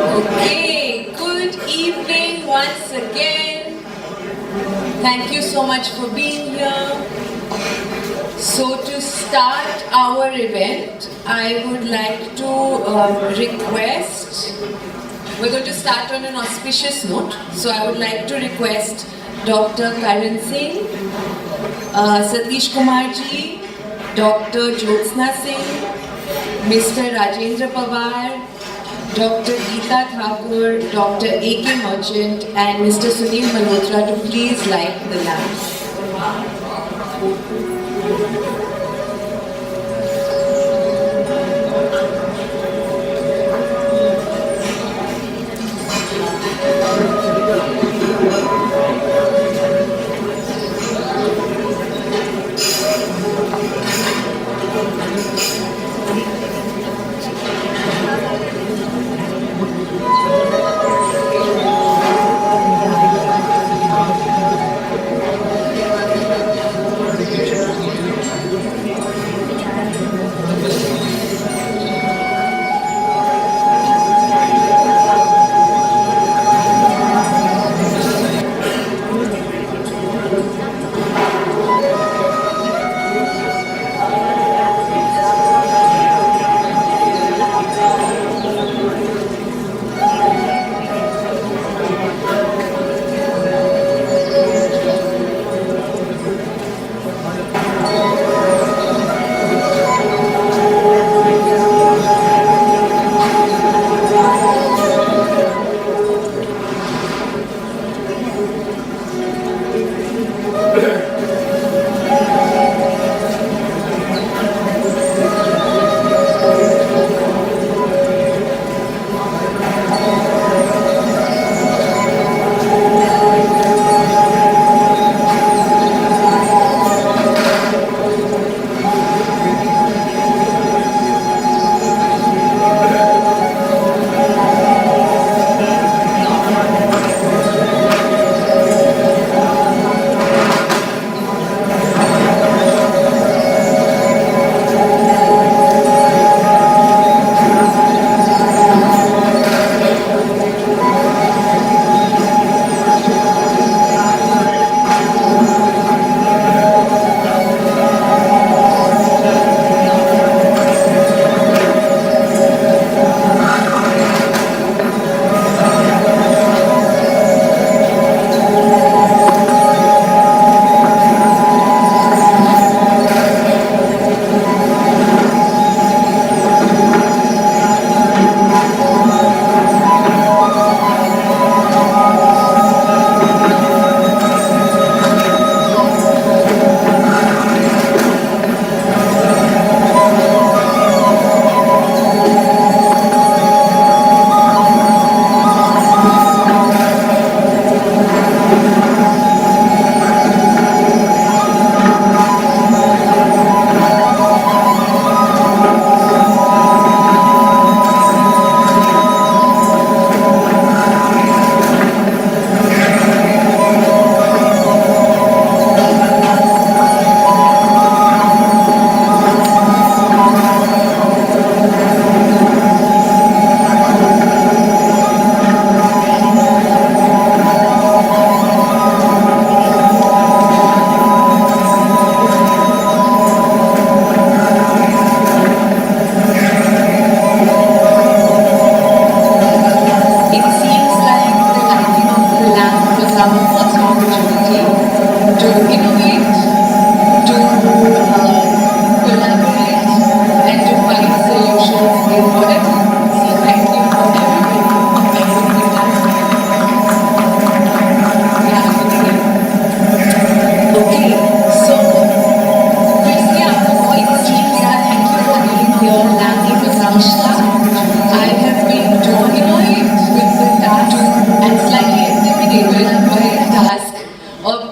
Okay, good evening once again. Thank you so much for being here. So to start our event, I would like to request, we're going to start on an auspicious note. So I would like to request Dr. Karan Singh, Satish Kumar ji, Dr. Jyotsna Singh, Mr. Rajendra Pawar, Dr. Geeta Thakur, Dr. A.K. Merchant and Mr. Sunil Malhotra to please light the lamps.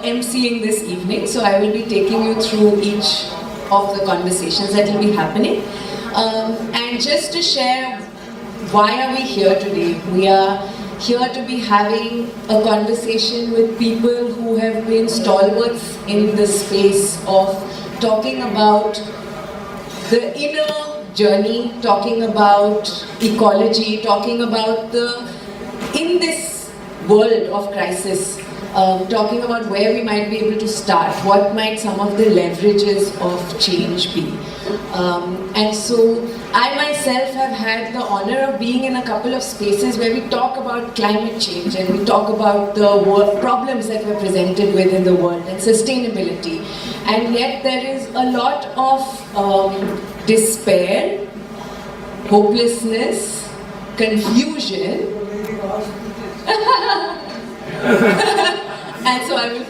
emceeing this evening, so I will be taking you through each of the conversations that will be happening. And just to share why are we here today? We are here to be having a conversation with people who have been stalwarts in the space of talking about the inner journey, talking about ecology, talking about in this world of crisis, talking about where we might be able to start, what might some of the leverages of change be. And so I myself have had the honor of being in a couple of spaces where we talk about climate change and we talk about the problems that we're presented with in the world and sustainability. And yet there is a lot of despair, hopelessness, confusion. And so I will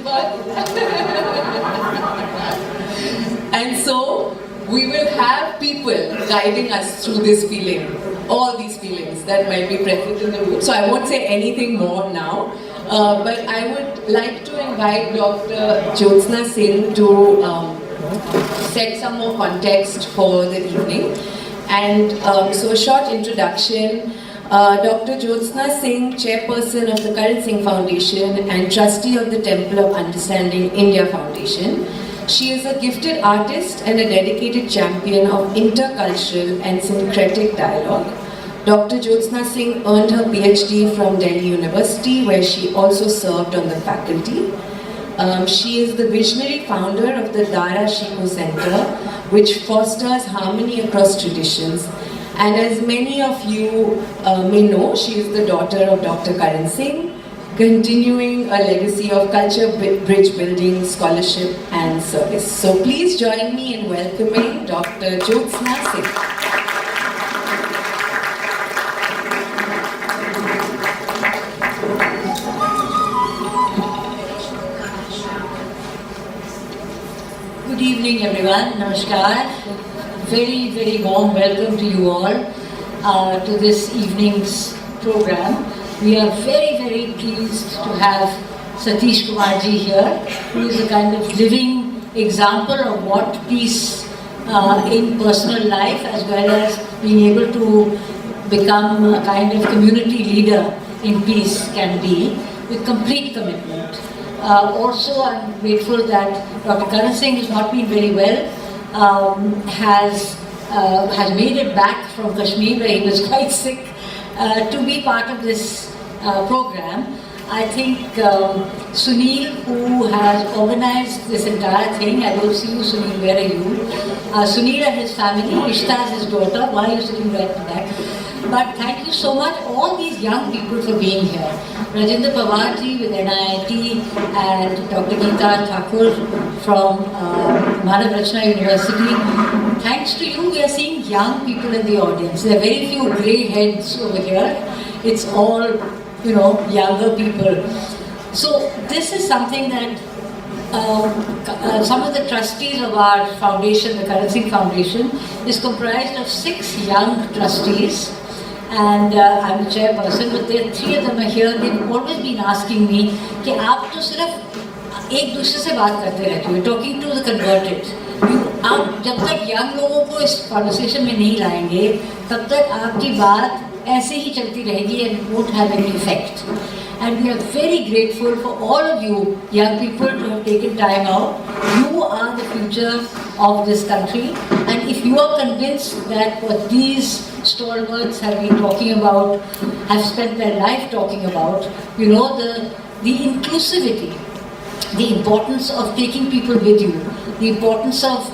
And so we will have people guiding us through this feeling, all these feelings that might be present in the room. So I won't say anything more now, but I would like to invite Dr. Jyotsna Singh to set some more context for the evening. And so a short introduction. Dr. Jyotsna Singh, Chairperson of the Karan Singh Foundation and Trustee of the Temple of Understanding India Foundation. She is a gifted artist and a dedicated champion of intercultural and syncretic dialogue. Dr. Jyotsna Singh earned her PhD from Delhi University, where she also served on the faculty. She is the visionary founder of the Dara Shikoh Center, which fosters harmony across traditions. And as many of you may know, she is the daughter of Dr. Karan Singh, continuing a legacy of culture, bridge building, scholarship and service. So please join me in welcoming Dr. Jyotsna Singh. Good evening everyone, namaskar. Very, very warm welcome to you all to this evening's program. We are very, very pleased to have Satish Kumar ji here, who is a kind of living example of what peace in personal life as well as being able to become a kind of community leader in peace can be, with complete commitment. Also, I'm grateful that Dr. Karan Singh has not been very well. Has made it back from Kashmir, where he was quite sick, to be part of this program. I think Sunil, who has organized this entire thing, I don't see you, Sunil, where are you? Sunil and his family, Ishta is his daughter, why are you sitting right back? But thank you so much, all these young people, for being here. Rajendra Pawar ji with NIIT and Dr. Geeta Thakur from Manav Rachna University. Thanks to you, we are seeing young people in the audience. There are very few grey heads over here. It's all, younger people. So this is something that some of the trustees of our foundation, the Karan Singh Foundation, is comprised of 6 young trustees. And I'm the chairperson, but there are 3 of them are here. They've always been asking me कि आप तो सिर्फ एक दूसरे से बात करते रहते हो, talking to the converted. आप जब तक young लोगों को इस conversation में नहीं लाएंगे, तब तक आपकी बात ऐसे ही चलती रहेगी and it won't have any effect. And we are very grateful for all of you young people to have taken time out. You are the future of this country, and if you are convinced that what these stalwarts have been talking about, have spent their life talking about, the inclusivity, the importance of taking people with you, the importance of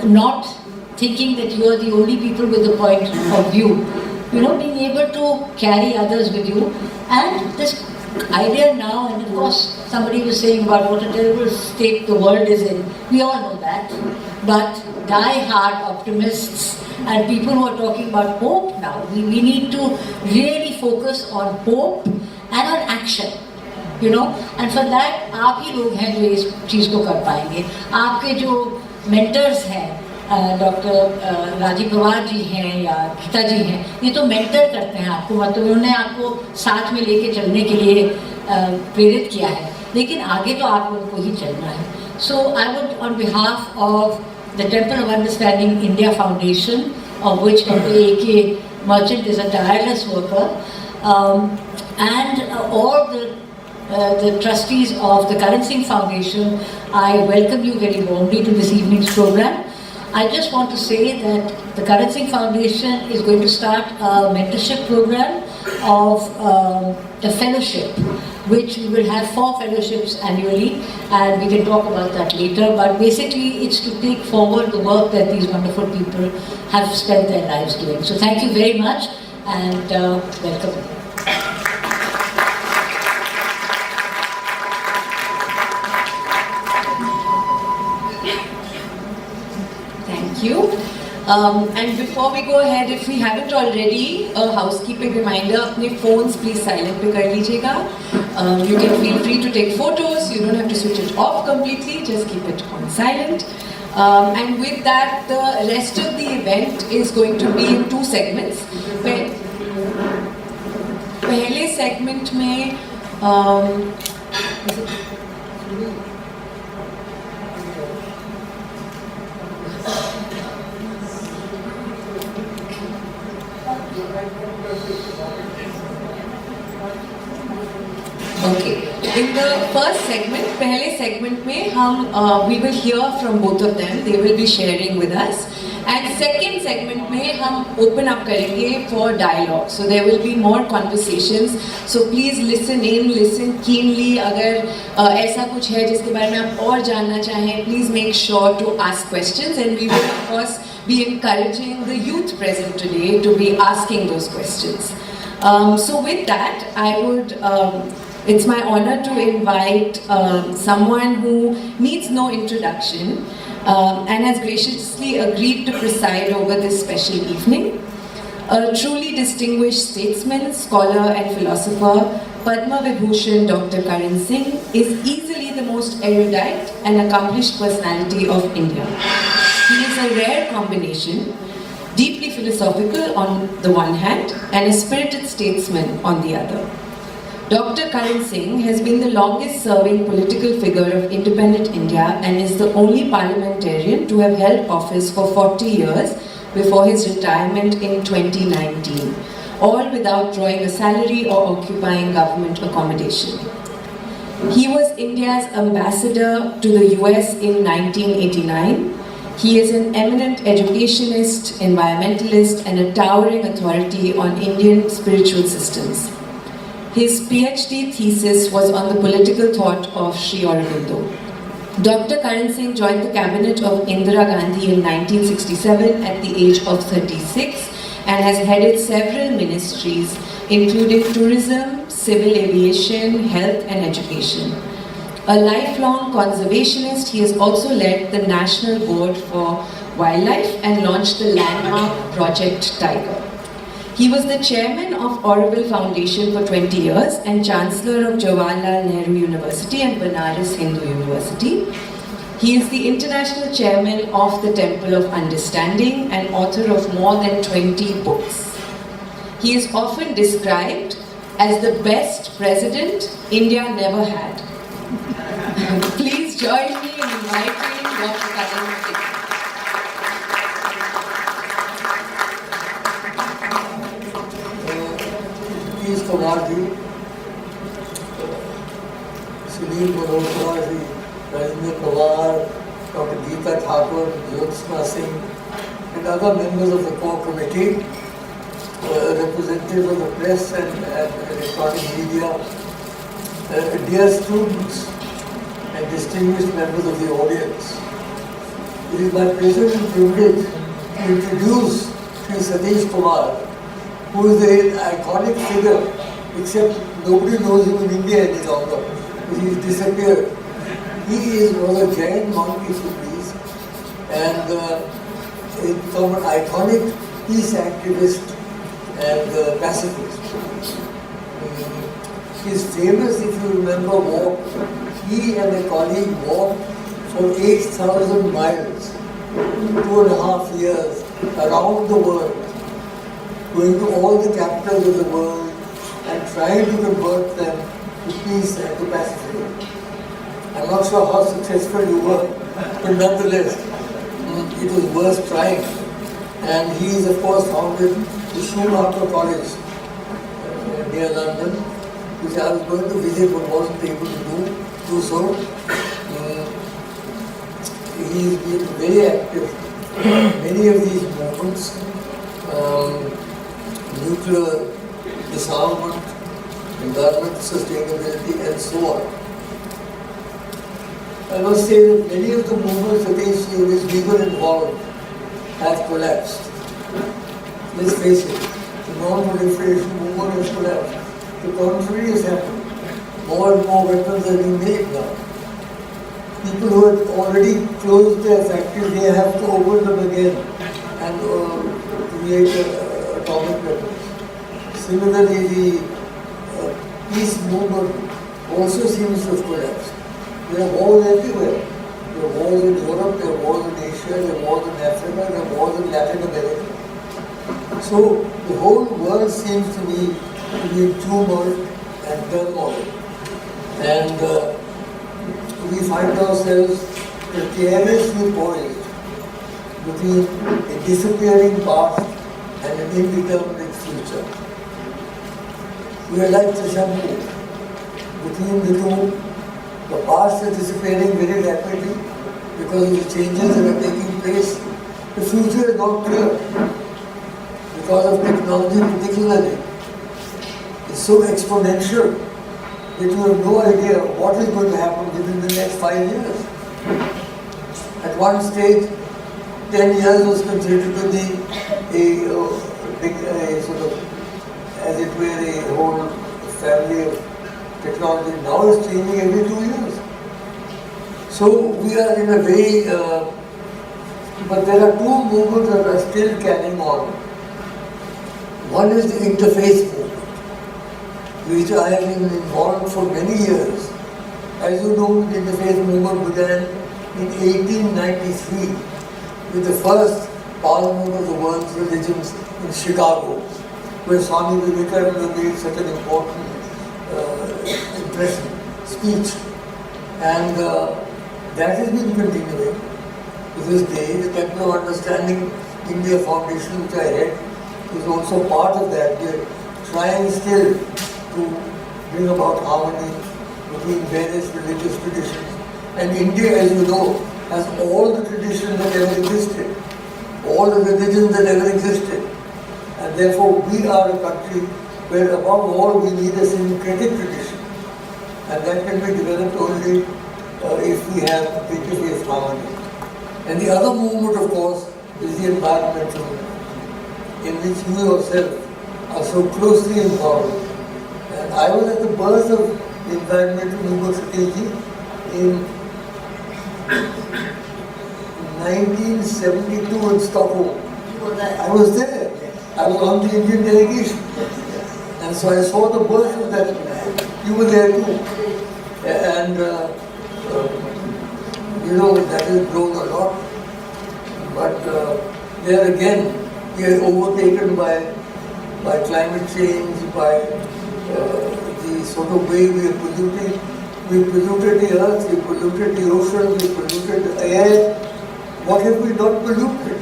not thinking that you are the only people with a point of view, being able to carry others with you. And this idea now, and of course somebody was saying about what a terrible state the world is in, we all know that, but die-hard optimists and people who are talking about hope now, we need to really focus on hope and on action, and for that आप ही लोग हैं जो इस चीज़ को कर पाएंगे. आपके जो mentors हैं, डॉक्टर राजीव पवार जी हैं या गीता जी हैं, ये तो मेंटर करते हैं आपको, मतलब उन्होंने आपको साथ में लेके चलने के लिए प्रेरित किया है. लेकिन आगे तो आप लोगों को ही चलना है. So I would, on behalf of the Temple of Understanding India Foundation, of which Dr. A.K. Merchant is a tireless worker, and all the trustees of the Karan Singh Foundation, I welcome you very warmly to this evening's program. I just want to say that the Karan Singh Foundation is going to start a mentorship program of a fellowship, which we will have 4 fellowships annually, and we can talk about that later. But basically, it's to take forward the work that these wonderful people have spent their lives doing. So thank you very much, and welcome. Thank you. And before we go ahead, if we haven't already, a housekeeping reminder, अपने phones please silent पे कर लीजिएगा. You can feel free to take photos. You don't have to switch it off completely. Just keep it on silent. And with that, the rest of the event is going to be in 2 segments. पहले segment में Okay. In the first segment, पहले segment में हम we will hear from both of them. They will be sharing with us. And second segment में हम open up करेंगे for dialogue. So there will be more conversations. So please listen in, listen keenly. अगर ऐसा कुछ है जिसके बारे में आप और जानना चाहें, please make sure to ask questions. And we will of course be encouraging the youth present today to be asking those questions. So with that, I would. It's my honor to invite someone who needs no introduction and has graciously agreed to preside over this special evening. A truly distinguished statesman, scholar and philosopher, Padma Vibhushan Dr. Karan Singh is easily the most erudite and accomplished personality of India. He is a rare combination, deeply philosophical on the one hand and a spirited statesman on the other. Dr. Karan Singh has been the longest serving political figure of independent India and is the only parliamentarian to have held office for 40 years before his retirement in 2019, all without drawing a salary or occupying government accommodation. He was India's ambassador to the US in 1989. He is an eminent educationist, environmentalist and a towering authority on Indian spiritual systems. His PhD thesis was on the political thought of Sri Aurobindo. Dr. Karan Singh joined the cabinet of Indira Gandhi in 1967 at the age of 36 and has headed several ministries including tourism, civil aviation, health and education. A lifelong conservationist, he has also led the National Board for Wildlife and launched the landmark Project Tiger. He was the chairman of Aurobindo Foundation for 20 years and chancellor of Jawaharlal Nehru University and Banaras Hindu University. He is the international chairman of the Temple of Understanding and author of more than 20 books. He is often described as the best president India never had. Please join me in inviting Dr. Karan Singh. Kumar ji, Sunil Malhotra ji, Ravindra Pawar, Dr. Geeta Thakur, Jyotsna Singh, and other members of the core committee, representatives of the press and electronic media, dear students and distinguished members of the audience. It is my pleasure and privilege to introduce Sri Satish Kumar, who is an iconic figure, except nobody knows him in India any longer. He has disappeared. He was a giant monk, if you please, and become an iconic peace activist and pacifist. He is famous, if you remember, he and a colleague walked for 8,000 miles, 2.5 years, around the world, going to all the capitals of the world and trying to convert them to peace and to pacifism. I'm not sure how successful you were, but nonetheless, it was worth trying. And he is, of course, founded the Schumacher College near London, which I was going to visit but wasn't able to do so. He has been very active in many of these movements, nuclear disarmament, environmental sustainability, and so on. I must say that many of the movements against which we were involved have collapsed. Let's face it, the non-proliferation movement has collapsed. The contrary has happened. More and more weapons are being made now. People who had already closed their factories, they have to open them again and create atomic weapons. Similarly, the peace movement also seems to have collapsed. There are wars everywhere. There are wars in Europe, there are wars in Asia, there are wars in Africa, there are wars in Latin America. So the whole world seems to be in tumult and turmoil. And we find ourselves precariously poised between a disappearing past and an indeterminate future. We are like the shampoo. Between the two, the past is disappearing very rapidly because of the changes that are taking place. The future is not clear because of technology particularly. It's so exponential that you have no idea what is going to happen within the next 5 years. At one stage, 10 years was considered to be a sort of, as it were, a whole family of technology. Now it's changing every 2 years. So we are in a very, but there are two movements that are still carrying on. One is the interfaith movement, which I have been involved for many years. As you know, the interfaith movement began in 1893 with the first Parliament of the World's Religions in Chicago, where Swami Vivekananda made such an important impression, speech. And that has been continuing to this day. The Temple of Understanding India Foundation, which I head, is also part of that. We are trying still to bring about harmony between various religious traditions. And India, as you know, has all the traditions that ever existed, all the religions that ever existed. And therefore, we are a country where above all we need a syncretic tradition. And that can be developed only if we have interfaith harmony. And the other movement, of course, is the environmental movement, in which you yourself are so closely involved. And I was at the birth of the environmental movement strategy in 1972 in Stockholm. I was there. I was on the Indian delegation. And so I saw the birth of that. You were there too. And that has grown a lot. But there again, we are overtaken by climate change, by the sort of way we are polluting. We polluted the earth, we polluted the ocean, we polluted the air. What have we not polluted?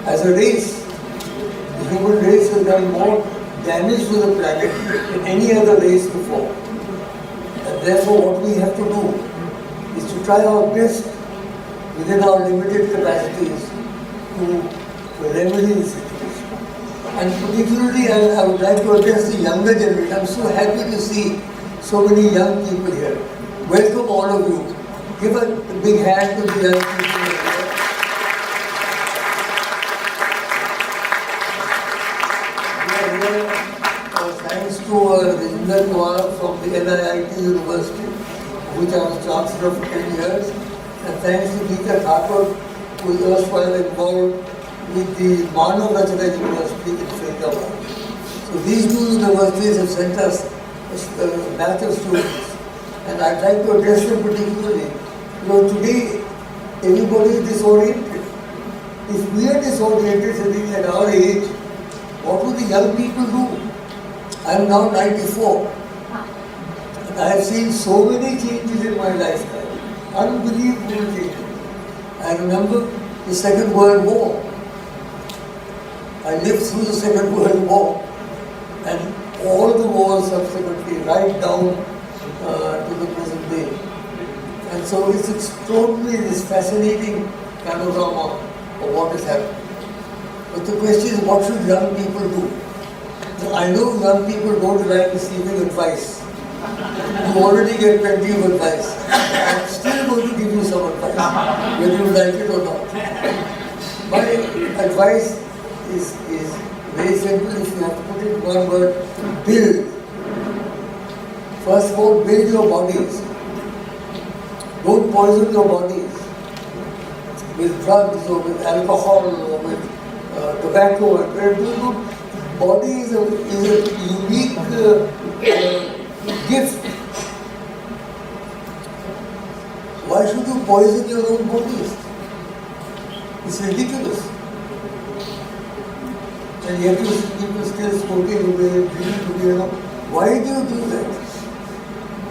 As a race, the human race has done more damage to the planet than any other race before. And therefore what we have to do is to try our best within our limited capacities to remedy the situation. And particularly I would like to address the younger generation. I'm so happy to see so many young people here. Welcome all of you. Give a big hand to the young people here. Thanks to Rajinder Kumar from the NIIT University, which I was Chancellor for 10 years, and thanks to Geeta Thakur, who is erstwhile involved with the Manav Rachana University in Faridabad. So these two universities have sent us a batch of students, and I'd like to address them particularly. Today, everybody is disoriented. If we are disoriented sitting at our age, what will the young people do? I am now 94. And I have seen so many changes in my lifetime. Unbelievable changes. I remember the Second World War. I lived through the Second World War and all the wars subsequently, right down to the present day. And so it's extraordinary, this fascinating panorama of what is happening. But the question is, what should young people do? Now, I know young people don't like receiving advice. You already get plenty of advice. I'm still going to give you some advice, whether you like it or not. My advice is very simple. If you have to put it in one word, build. First of all, build your bodies. Don't poison your bodies with drugs or with alcohol or with tobacco. Body is a unique gift. Why should you poison your own bodies? It's ridiculous. And yet people still smoking away, drinking away. Why do you do that?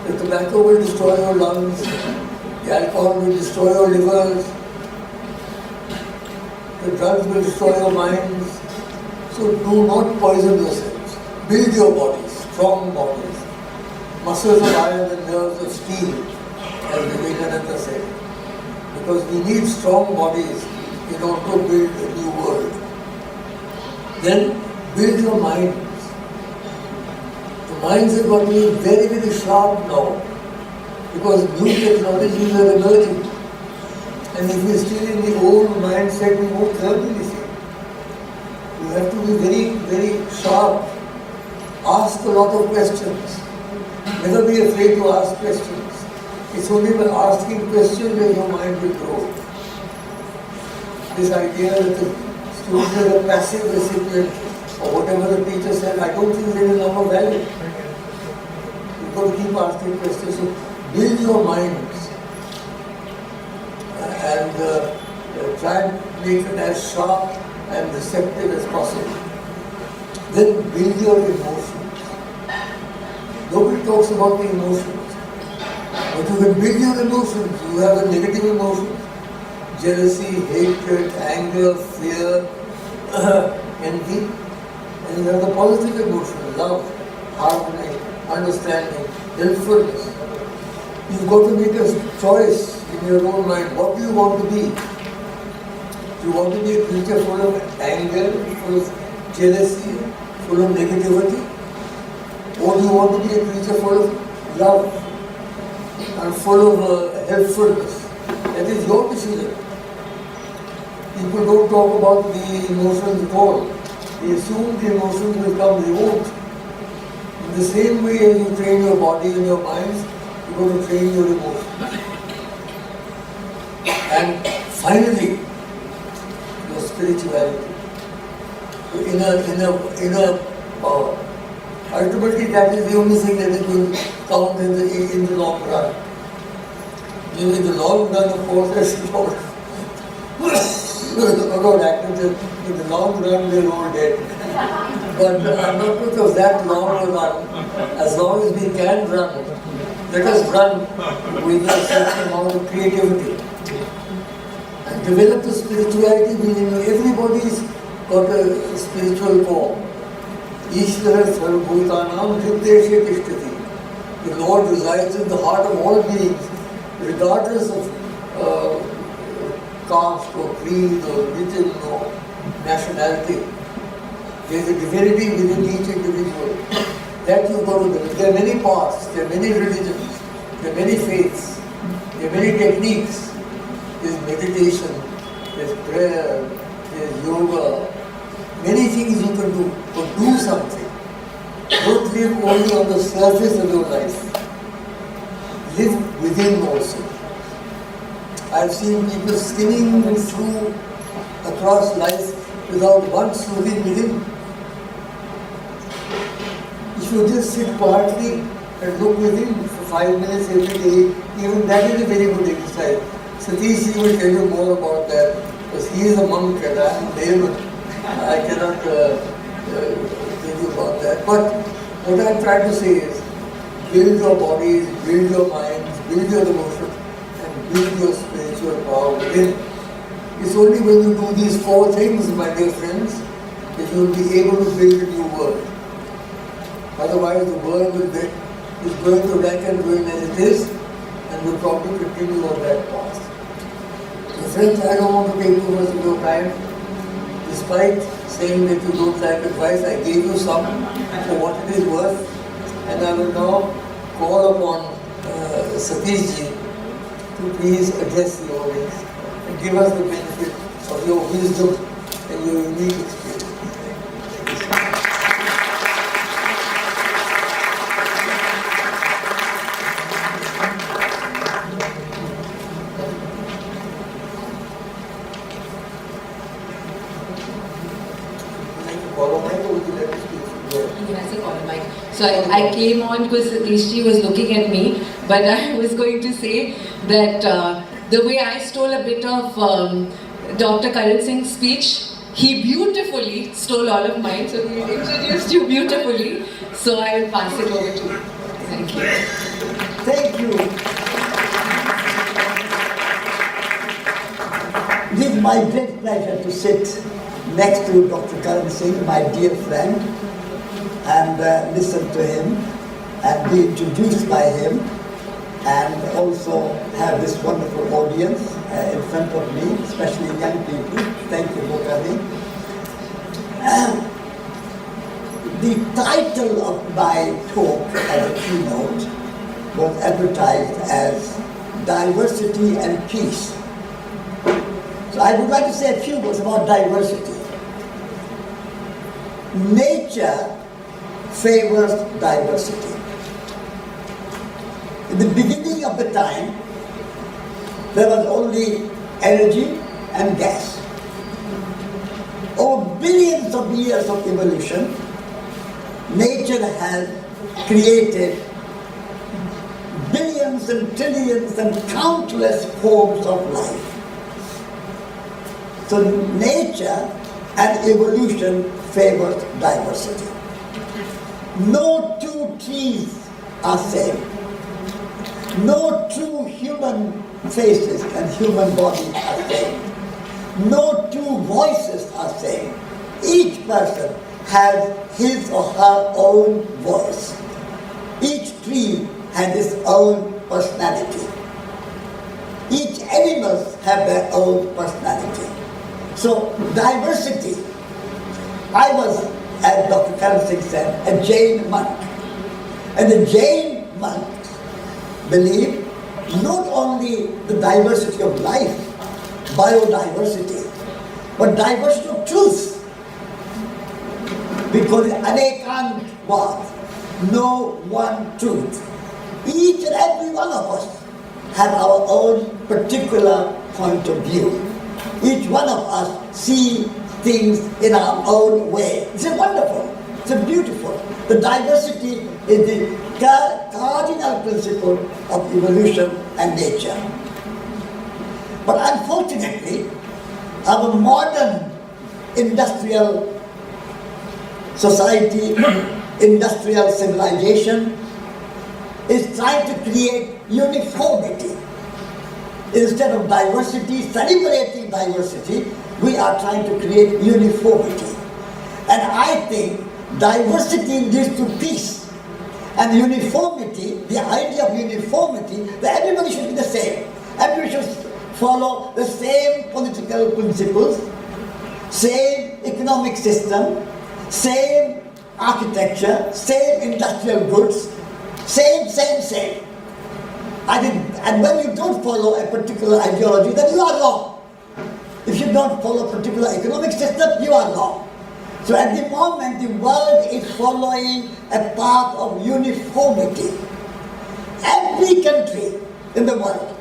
The tobacco will destroy your lungs, the alcohol will destroy your livers, the drugs will destroy your minds. So do not poison yourselves. Build your bodies, strong bodies. Muscles of iron and nerves of steel, as Vivekananda said. Because we need strong bodies in order to build a new world. Then build your minds. The minds have got to be very, very sharp now. Because new technologies are emerging. And if we're still in the old mindset, we won't learn anything. You have to be very, very sharp. Ask a lot of questions. Never be afraid to ask questions. It's only by asking questions that your mind will grow. This idea that the student is a passive recipient or whatever the teacher said, I don't think it is longer valid. You've got to keep asking questions. So build your minds and try and make it as sharp and receptive as possible. Then build your emotions. Nobody talks about the emotions. But you can build your emotions. You have a negative emotion. Jealousy, hatred, anger, fear, envy. And you have the positive emotion, love, harmony, understanding, helpfulness. You've got to make a choice in your own mind. What do you want to be? Do you want to be a creature full of anger, full of jealousy, full of negativity? Or do you want to be a creature full of love and full of helpfulness? That is your decision. People don't talk about the emotions at all. They assume the emotions will come, they won't. In the same way as you train your body and your minds, you're going to train your emotions. And finally, your spirituality. Ultimately, that is the only thing that is going to count in the long run. In the long run, of course, as Lord Atkinson, in the long run, we're all dead. But not because that long a run, as long as we can run, let us run with a certain amount of creativity. And develop the spirituality within you. Everybody's got a spiritual form. Ishvara Sarvabhutanam Hrideshe Tishtati. The Lord resides in the heart of all beings, regardless of caste or creed or religion or nationality. There is a divinity within each individual. That you've got to develop. There are many paths, there are many religions, there are many faiths, there are many techniques. There is meditation, there is prayer, there is yoga. Many things you can do, but do something. Don't live only on the surface of your life. Live within also. I've seen people skimming through across life without one soothing within. If you just sit quietly and look within for 5 minutes every day, even that is a very good exercise. Satish will tell you more about that, because he is a monk and I am a layman. I cannot tell you about that. But what I am trying to say is, build your bodies, build your minds, build your devotion, and build your spiritual power within. It's only when you do these four things, my dear friends, that you will be able to build a new world. Otherwise, the world is going to rank and ruin as it is, and will probably continue on that path. So friends, I don't want to take too much of your time. Despite saying that you don't like advice, I gave you some for what it is worth, and I will now call upon Satish ji to please address the audience and give us the benefit of your wisdom and your unique experience. So I came on because Satish ji was looking at me, but I was going to say that the way I stole a bit of Dr. Karan Singh's speech, he beautifully stole all of mine, so he introduced you beautifully. So I will pass it over to you. Thank you. Thank you. It is my great pleasure to sit next to Dr. Karan Singh, my dear friend, and listen to him and be introduced by him, and also have this wonderful audience in front of me, especially young people. Thank you for coming. The title of my talk as a keynote was advertised as Diversity and Peace. So I would like to say a few words about diversity. Nature favors diversity. In the beginning of the time, there was only energy and gas. Over billions of years of evolution, nature has created billions and trillions and countless forms of life. So nature and evolution favors diversity. No two trees are same. No two human faces and human bodies are same. No two voices are same. Each person has his or her own voice. Each tree has its own personality. Each animal has their own personality. So diversity. I was, as Dr. Karan Singh said, a Jain monk. And the Jain monks believe not only the diversity of life, biodiversity, but diversity of truth. Because Anekantvad, no one truth. Each and every one of us have our own particular point of view. Each one of us see things in our own way. It's wonderful. It's beautiful. The diversity is the cardinal principle of evolution and nature. But unfortunately, our modern industrial society, industrial civilization is trying to create uniformity. Instead of diversity, celebrating diversity, we are trying to create uniformity. And I think diversity leads to peace. And uniformity, the idea of uniformity, that everybody should be the same. Everybody should follow the same political principles, same economic system, same architecture, same industrial goods, same. And when you don't follow a particular ideology, then you are wrong. If you don't follow a particular economic system, you are wrong. So at the moment, the world is following a path of uniformity. Every country in the world,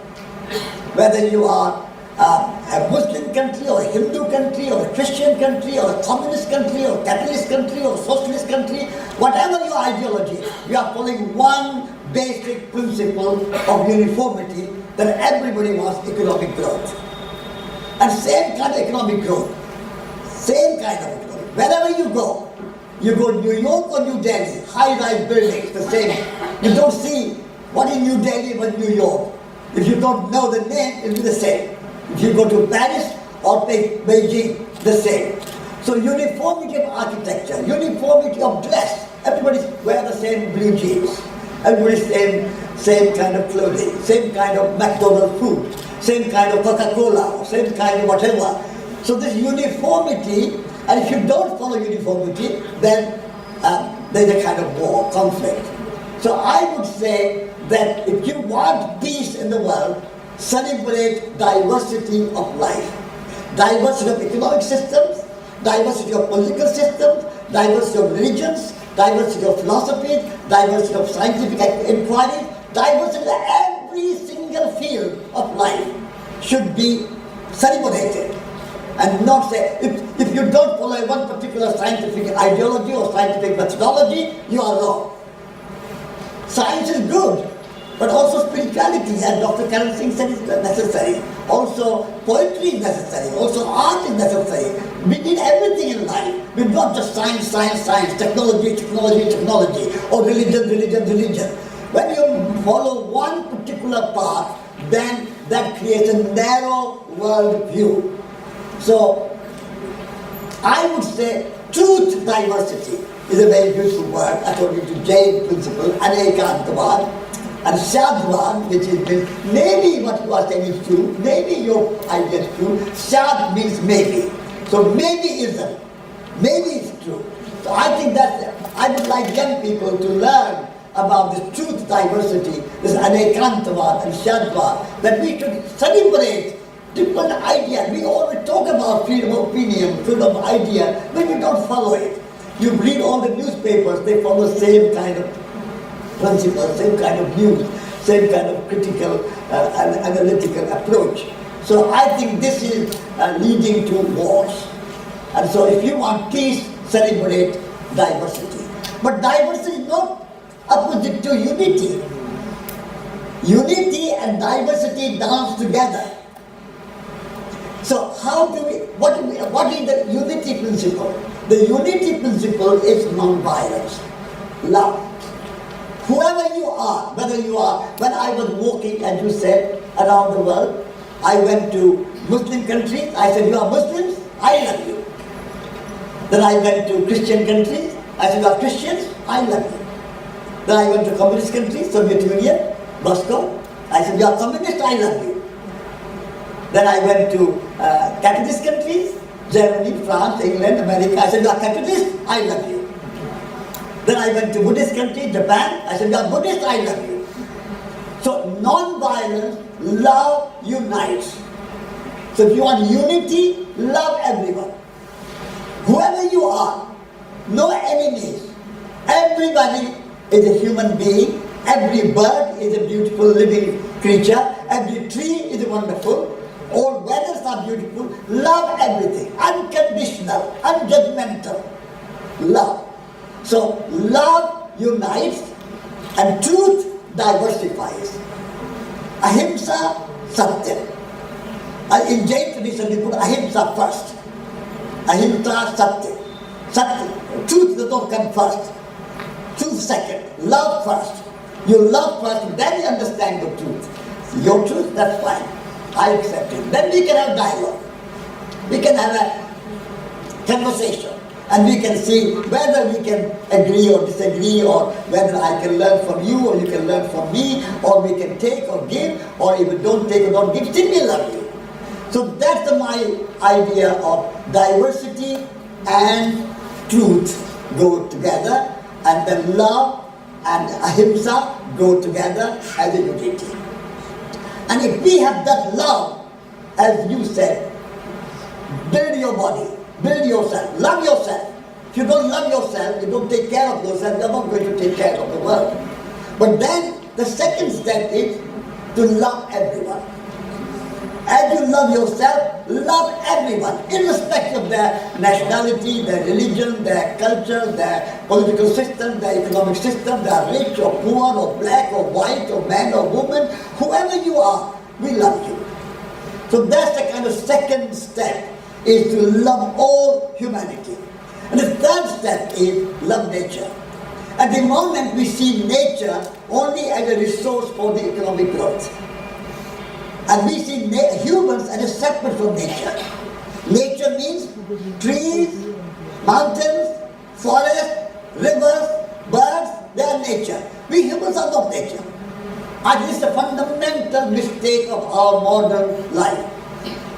whether you are a Muslim country or a Hindu country or a Christian country or a communist country or a capitalist country or a socialist country, whatever your ideology, you are following one basic principle of uniformity, that everybody wants economic growth. And same kind of economic growth, same kind of economic. Wherever you go New York or New Delhi, high-rise buildings, the same. You don't see what is New Delhi, what New York. If you don't know the name, it will be the same. If you go to Paris or Beijing, the same. So uniformity of architecture, uniformity of dress. Everybody wear the same blue jeans. Everybody same kind of clothing, same kind of McDonald's food, same kind of Coca-Cola, same kind of whatever. So this uniformity, and if you don't follow uniformity, then there's a kind of war, conflict. So I would say that if you want peace in the world, celebrate diversity of life. Diversity of economic systems, diversity of political systems, diversity of religions, diversity of philosophies, diversity of scientific inquiry, diversity of every single field of life should be celebrated. And not say, if you don't follow one particular scientific ideology or scientific methodology, you are wrong. Science is good, but also spirituality, as Dr. Karan Singh said, is necessary. Also poetry is necessary, also art is necessary. We need everything in life. We not just science, technology, or religion. When you follow one particular path, then that creates a narrow world view. So, I would say truth diversity is a very beautiful word according to Jain principle, Anekantavad, and Shadvad, which is maybe what you are saying is true, maybe your idea is true. Shad means maybe. So maybe isn't. Maybe it's true. So I think that I would like young people to learn about this truth diversity, this Anekantavad and Shadvad, that we should celebrate different ideas. We always talk about freedom of opinion, freedom of idea, but we don't follow it. You read all the newspapers, they follow the same kind of principles, same kind of news, same kind of critical and analytical approach. So I think this is leading to wars. And so if you want peace, celebrate diversity. But diversity is not opposite to unity. Unity and diversity dance together. So how do we, what is the unity principle? The unity principle is non-violence, love. Whoever you are, when I was walking, as you said, around the world, I went to Muslim countries, I said, you are Muslims, I love you. Then I went to Christian countries, I said, you are Christians, I love you. Then I went to communist countries, Soviet Union, Moscow, I said, you are communist, I love you. Then I went to capitalist countries, Germany, France, England, America. I said, you are capitalist, I love you. Then I went to Buddhist countries, Japan. I said, you are Buddhist, I love you. So non-violence, love unites. So if you want unity, love everyone. Whoever you are, no enemies. Everybody is a human being. Every bird is a beautiful living creature. Every tree is wonderful. All weathers are beautiful. Love everything. Unconditional, unjudgmental. Love. So love unites and truth diversifies. Ahimsa, Satya. And in Jain tradition we put ahimsa first. Ahimsa, Satya. Satya. Truth does not come first. Truth second. Love first. You love first, then you understand the truth. Your truth, that's fine. I accept it. Then we can have dialogue. We can have a conversation. And we can see whether we can agree or disagree, or whether I can learn from you or you can learn from me, or we can take or give, or even don't take or don't give, still we love you. So that's my idea of diversity and truth go together, and then love and ahimsa go together as a unity. And if we have that love, as you said, build your body, build yourself, love yourself. If you don't love yourself, you don't take care of yourself, you're not going to take care of the world. But then the second step is to love everyone. As you love yourself, love everyone, irrespective of their nationality, their religion, their culture, their political system, their economic system, they are rich or poor or black or white or man or woman, whoever you are, we love you. So that's the kind of second step, is to love all humanity. And the third step is love nature. At the moment, we see nature only as a resource for the economic growth. And we see humans as a separate from nature. Nature means trees, mountains, forests, rivers, birds, they are nature. We humans are not nature. And this is a fundamental mistake of our modern life.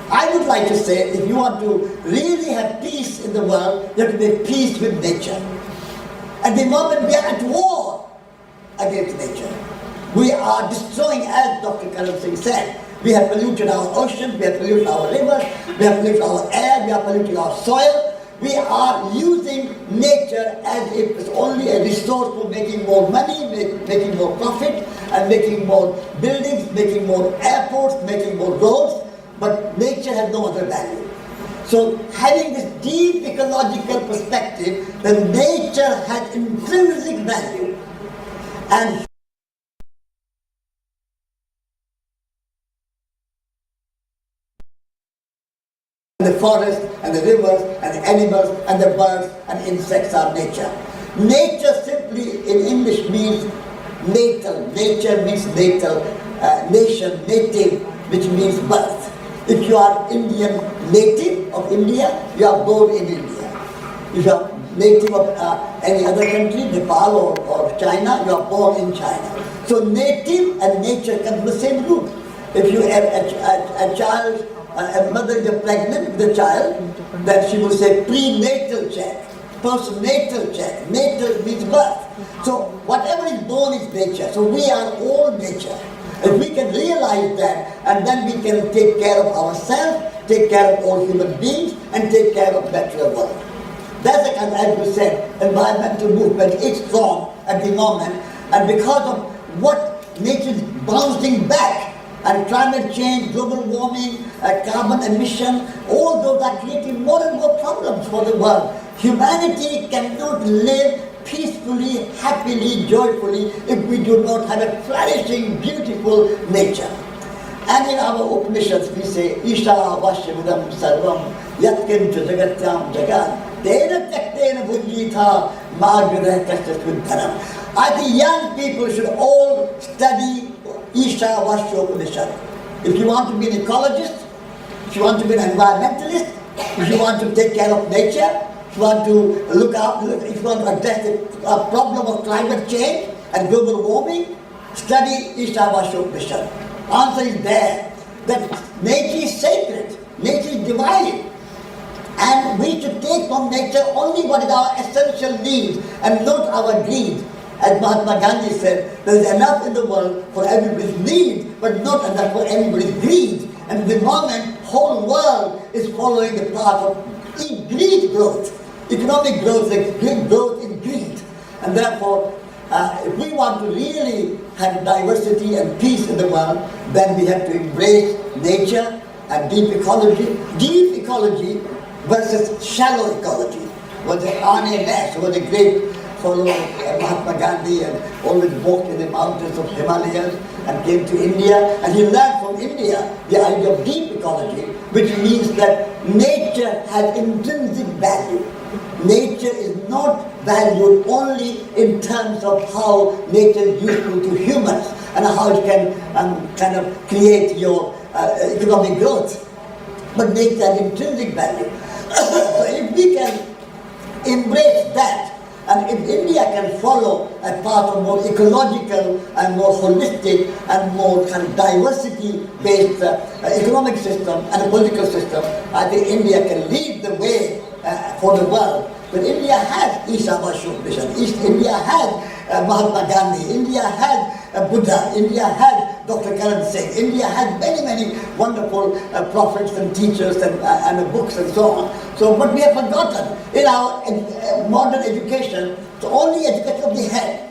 I would like to say, if you want to really have peace in the world, you have to make peace with nature. At the moment, we are at war against nature. We are destroying, as Dr. Karan Singh said, we have polluted our oceans, we have polluted our rivers, we have polluted our air, we are polluting our soil. We are using nature as if it's only a resource for making more money, making more profit, and making more buildings, making more airports, making more roads, but nature has no other value. So having this deep ecological perspective, that nature has intrinsic value, and the forest and the rivers and the animals and the birds and insects are nature. Nature simply in English means natal. Nature means natal, nation, native, which means birth. If you are Indian native of India, you are born in India. If you are native of any other country, Nepal or China, you are born in China. So native and nature come from the same root. If you have a child, a mother is pregnant with a child, then she will say prenatal check, postnatal check. Natal means birth. So whatever is born is nature. So we are all nature. If we can realize that, and then we can take care of ourselves, take care of all human beings, and take care of natural world. That's the kind, as you said, environmental movement is strong at the moment, and because of what nature is bouncing back, and climate change, global warming, carbon emission, all those are creating more and more problems for the world. Humanity cannot live peacefully, happily, joyfully if we do not have a flourishing, beautiful nature. And in our Upanishads we say, Isha Vashyamudam Sarvam Yatkincha Jagatyam Jagat Tena Taktena Bhujitha Magurah Kastasvidharam. I think young people should all study Isha Vashya Upanishad. If you want to be an ecologist, if you want to be an environmentalist, if you want to take care of nature, if you want to look out, if you want to address the problem of climate change and global warming, study Isha Vashya Upanishad. Answer is there, that nature is sacred, nature is divine, and we should take from nature only what is our essential needs and not our greed. As Mahatma Gandhi said, there is enough in the world for everybody's need, but not enough for anybody's greed. And the moment whole world is following the path of greed growth, economic growth, growth in greed. And therefore, if we want to really have diversity and peace in the world, then we have to embrace nature and deep ecology. Deep ecology versus shallow ecology. Was R.N. Nash, who was a great follower of Mahatma Gandhi and always walked in the mountains of Himalayas and came to India, and he learned from India the idea of deep ecology, which means that nature has intrinsic value. Nature is not valued only in terms of how nature is useful to humans and how it can kind of create your economic growth. But nature has intrinsic value. So if we can embrace that, and if India can follow a path of more ecological and more holistic and more kind of diversity-based economic system and a political system, I think India can lead the way for the world. But India has Isha Vashya Upanishad, India has Mahatma Gandhi, India has Buddha, India has Dr. Karan Singh, India has many, many wonderful prophets and teachers and books and so on. So, but we have forgotten in our modern education, it's only education of the head.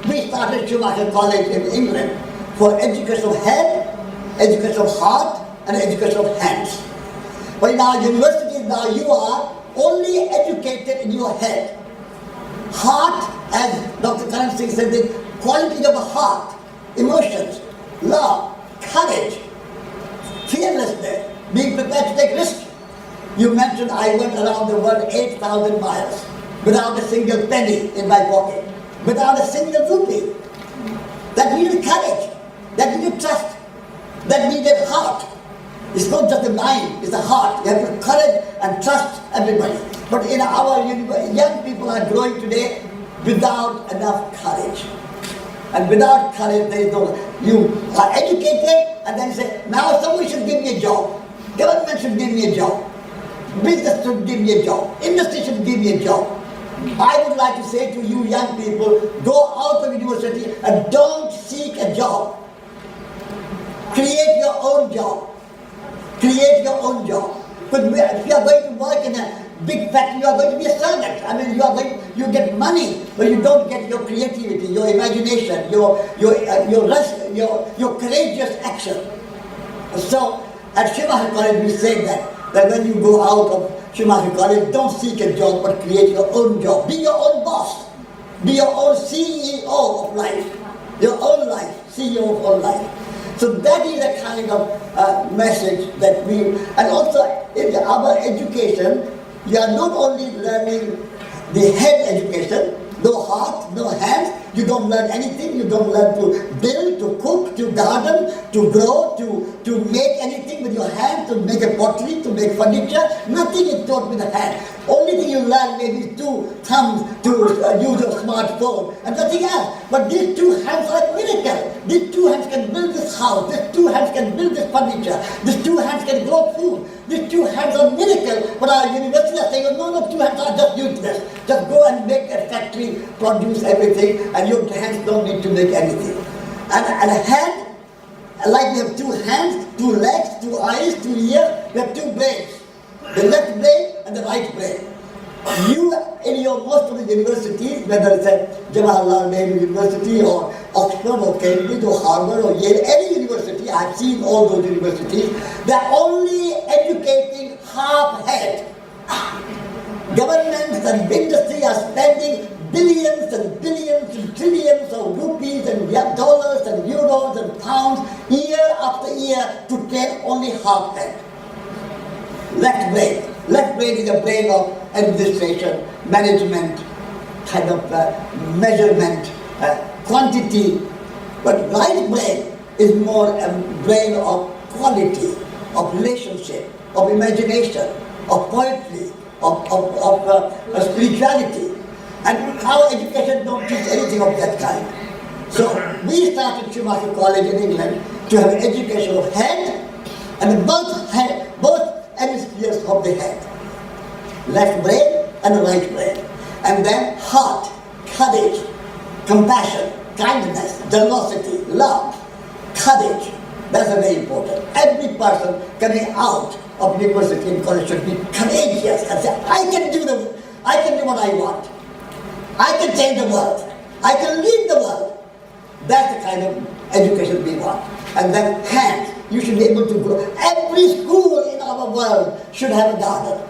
We started Schumacher College in England for education of head, education of heart, and education of hands. But in our universities now, you are only educated in your head. Heart, as Dr. Karan Singh said, the quality of a heart, emotions, love, courage, fearlessness, being prepared to take risks. You mentioned I went around the world 8,000 miles. without a single penny in my pocket, without a single rupee. That needed courage, that needed trust, that needed heart. It's not just the mind, it's the heart. You have to courage and trust everybody. But in our young people are growing today without enough courage. And without courage, there is no. You are educated, and then you say, now somebody should give me a job. Government should give me a job. Business should give me a job. Industry should give me a job. I would like to say to you young people, go out of university and don't seek a job. Create your own job. Create your own job. But if you are going to work in a big factory, you are going to be a servant. I mean, you get money, but you don't get your creativity, your imagination, your courageous action. So at Shivaji College we say that when you go out of Shivaji College, don't seek a job, but create your own job. Be your own boss. Be your own CEO of life. Your own life, CEO of own life. So that is a kind of message that we, and also in our education, you are not only learning the head education, no heart, no hands, you don't learn anything, you don't learn to build, to cook, to garden, to grow, to make anything with your hands, to make a pottery, to make furniture, nothing is taught with the hand. Only thing you learn maybe 2 thumbs to use your smartphone and nothing else. But these 2 hands are a miracle. These 2 hands can build this house, these 2 hands can build this furniture, these 2 hands can grow food, these 2 hands are miracle. But our university are saying, no, 2 hands are just useless. Just go and make a factory, produce everything, and your hands don't need to make anything. And a hand, like you have 2 hands, 2 legs, 2 eyes, 2 ears, you have 2 brains. The left brain and the right brain. You, in your most of the universities, whether it's at Jawaharlal Nehru University or Oxford or Cambridge or Harvard or Yale, any university, I've seen all those universities, they're only educating half head. Governments and industry are spending billions and billions and trillions of rupees and dollars and euros and pounds year after year to train only half head. Left brain. Left brain is a brain of administration, management, kind of measurement, quantity. But right brain is more a brain of quality, of relationship, of imagination, of poetry, of spirituality. And our education don't teach anything of that kind. So we started Schumacher College in England to have an education of head and both hemispheres of the head. Left brain and right brain. And then heart, courage, compassion, kindness, generosity, love, courage. That's very important. Every person coming out of university and college should be courageous and say, I can do what I want. I can change the world. I can lead the world. That's the kind of education we want. And then hands. You should be able to grow. Every school in our world should have a garden.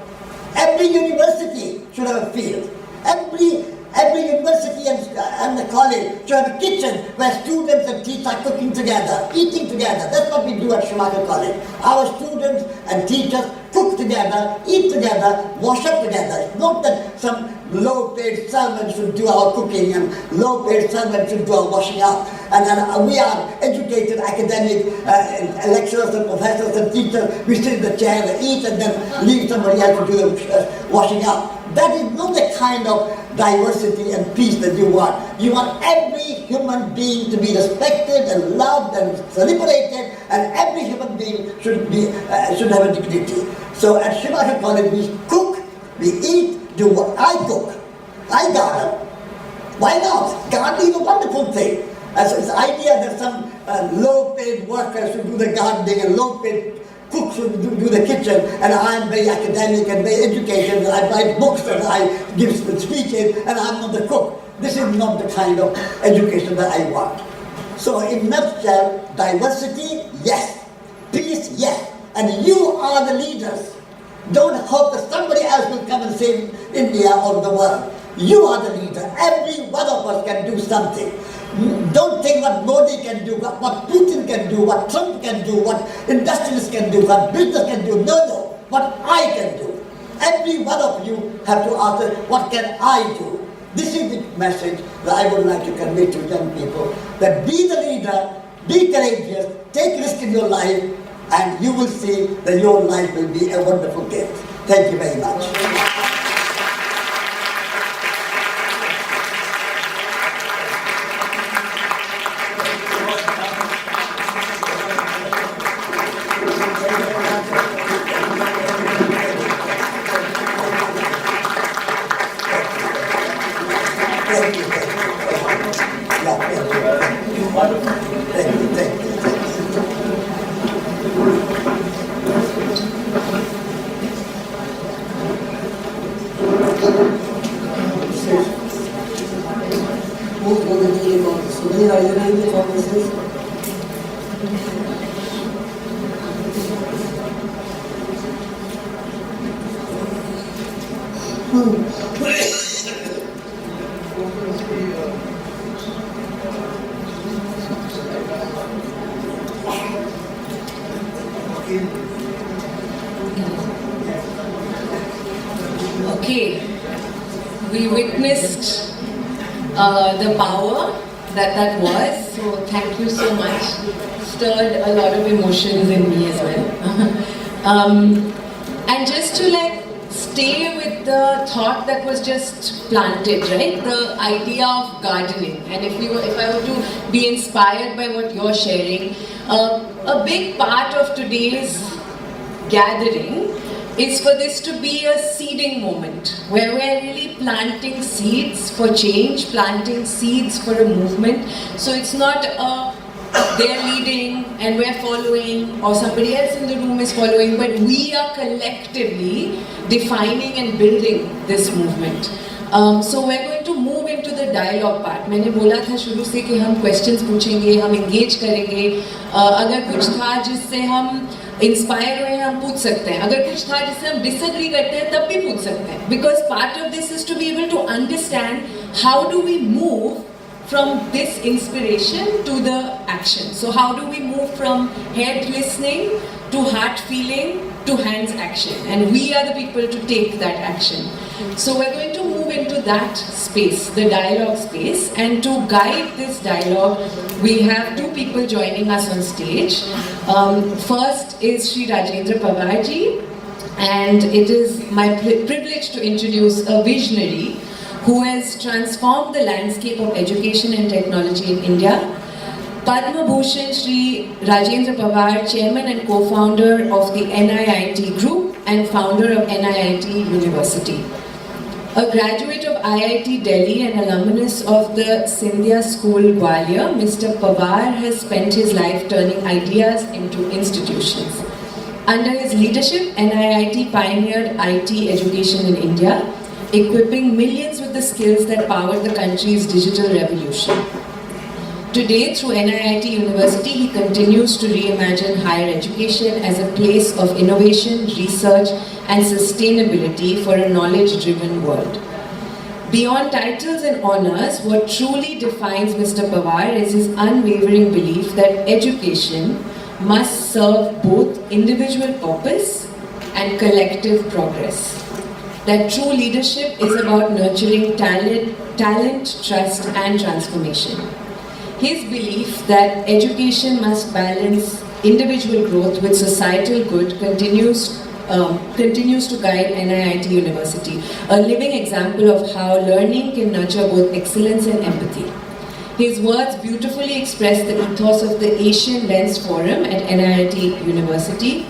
Every university should have a field. Every university and the college should have a kitchen where students and teachers are cooking together, eating together. That's what we do at Schumacher College. Our students and teachers cook together, eat together, wash up together. It's not that some low-paid servant should do our cooking and low-paid servant should do our washing up. And we are educated, academic lecturers and professors and teachers. We sit in the chair and eat and then leave somebody else to do the washing up. That is not the kind of diversity and peace that you want. You want every human being to be respected and loved and celebrated, and every human being should have a dignity. So at Schumacher College we cook, we eat, do what I cook. I garden. Why not? Gardening is a wonderful thing. And so it's the idea that some low-paid workers should do the gardening and low-paid cooks should do the kitchen, and I am very academic and very educated, and I write books and I give speeches, and I'm not the cook. This is not the kind of education that I want. So in nutshell, diversity, yes. Peace, yes. And you are the leaders. Don't hope that somebody else will come and save India or the world. You are the leader. Every one of us can do something. Don't think what Modi can do, what Putin can do, what Trump can do, what industrialists can do, what business can do. No. What I can do. every one of you have to ask, what can I do? This is the message that I would like to convey to young people, that be the leader, be courageous, take risk in your life, and you will see that your life will be a wonderful gift. Thank you very much. Thank you. Yeah, thank you. Move for the name of Sunil, are you ready for this? Okay, we witnessed the power that was, so thank you so much. Stirred a lot of emotions in me as well. And just to stay with the thought that was just planted, right? The idea of gardening. And if I were to be inspired by what you're sharing, a big part of today's gathering is for this to be a seeding moment where we're really planting seeds for change, planting seeds for a movement. So it's not they're leading and we're following, or somebody else in the room is following, but we are collectively defining and building this movement. So we're going to move into the dialogue part. मैंने बोला था शुरू से कि हम questions पूछेंगे, हम engage करेंगे. अगर कुछ था जिससे हम इंस्पायर हुए हम पूछ सकते हैं, अगर कुछ था जिससे हम डिसएग्री करते हैं तब भी पूछ सकते हैं, because part of this is to be able to understand how do we move from this inspiration to the action. So how do we move from head listening to heart feeling to hands action, and we are the people to take that action. So we're going to move into that space, the dialogue space, and to guide this dialogue we have two people joining us on stage. First is Sri Rajendra Pawar ji, and it is my privilege to introduce a visionary who has transformed the landscape of education and technology in India. Padma Bhushan Sri Rajendra Pawar, Chairman and Co-founder of the NIIT Group and founder of NIIT University. A graduate of IIT Delhi and alumnus of the Scindia School Gwalior, Mr. Pawar has spent his life turning ideas into institutions. Under his leadership, NIIT pioneered IT education in India, equipping millions with the skills that powered the country's digital revolution. Today, through NIIT University, he continues to reimagine higher education as a place of innovation, research, and sustainability for a knowledge-driven world. Beyond titles and honors, what truly defines Mr. Pawar is his unwavering belief that education must serve both individual purpose and collective progress. That true leadership is about nurturing talent, trust, and transformation. His belief that education must balance individual growth with societal good continues to guide NIIT University, a living example of how learning can nurture both excellence and empathy. His words beautifully express the ethos of the Asian Lens Forum at NIIT University,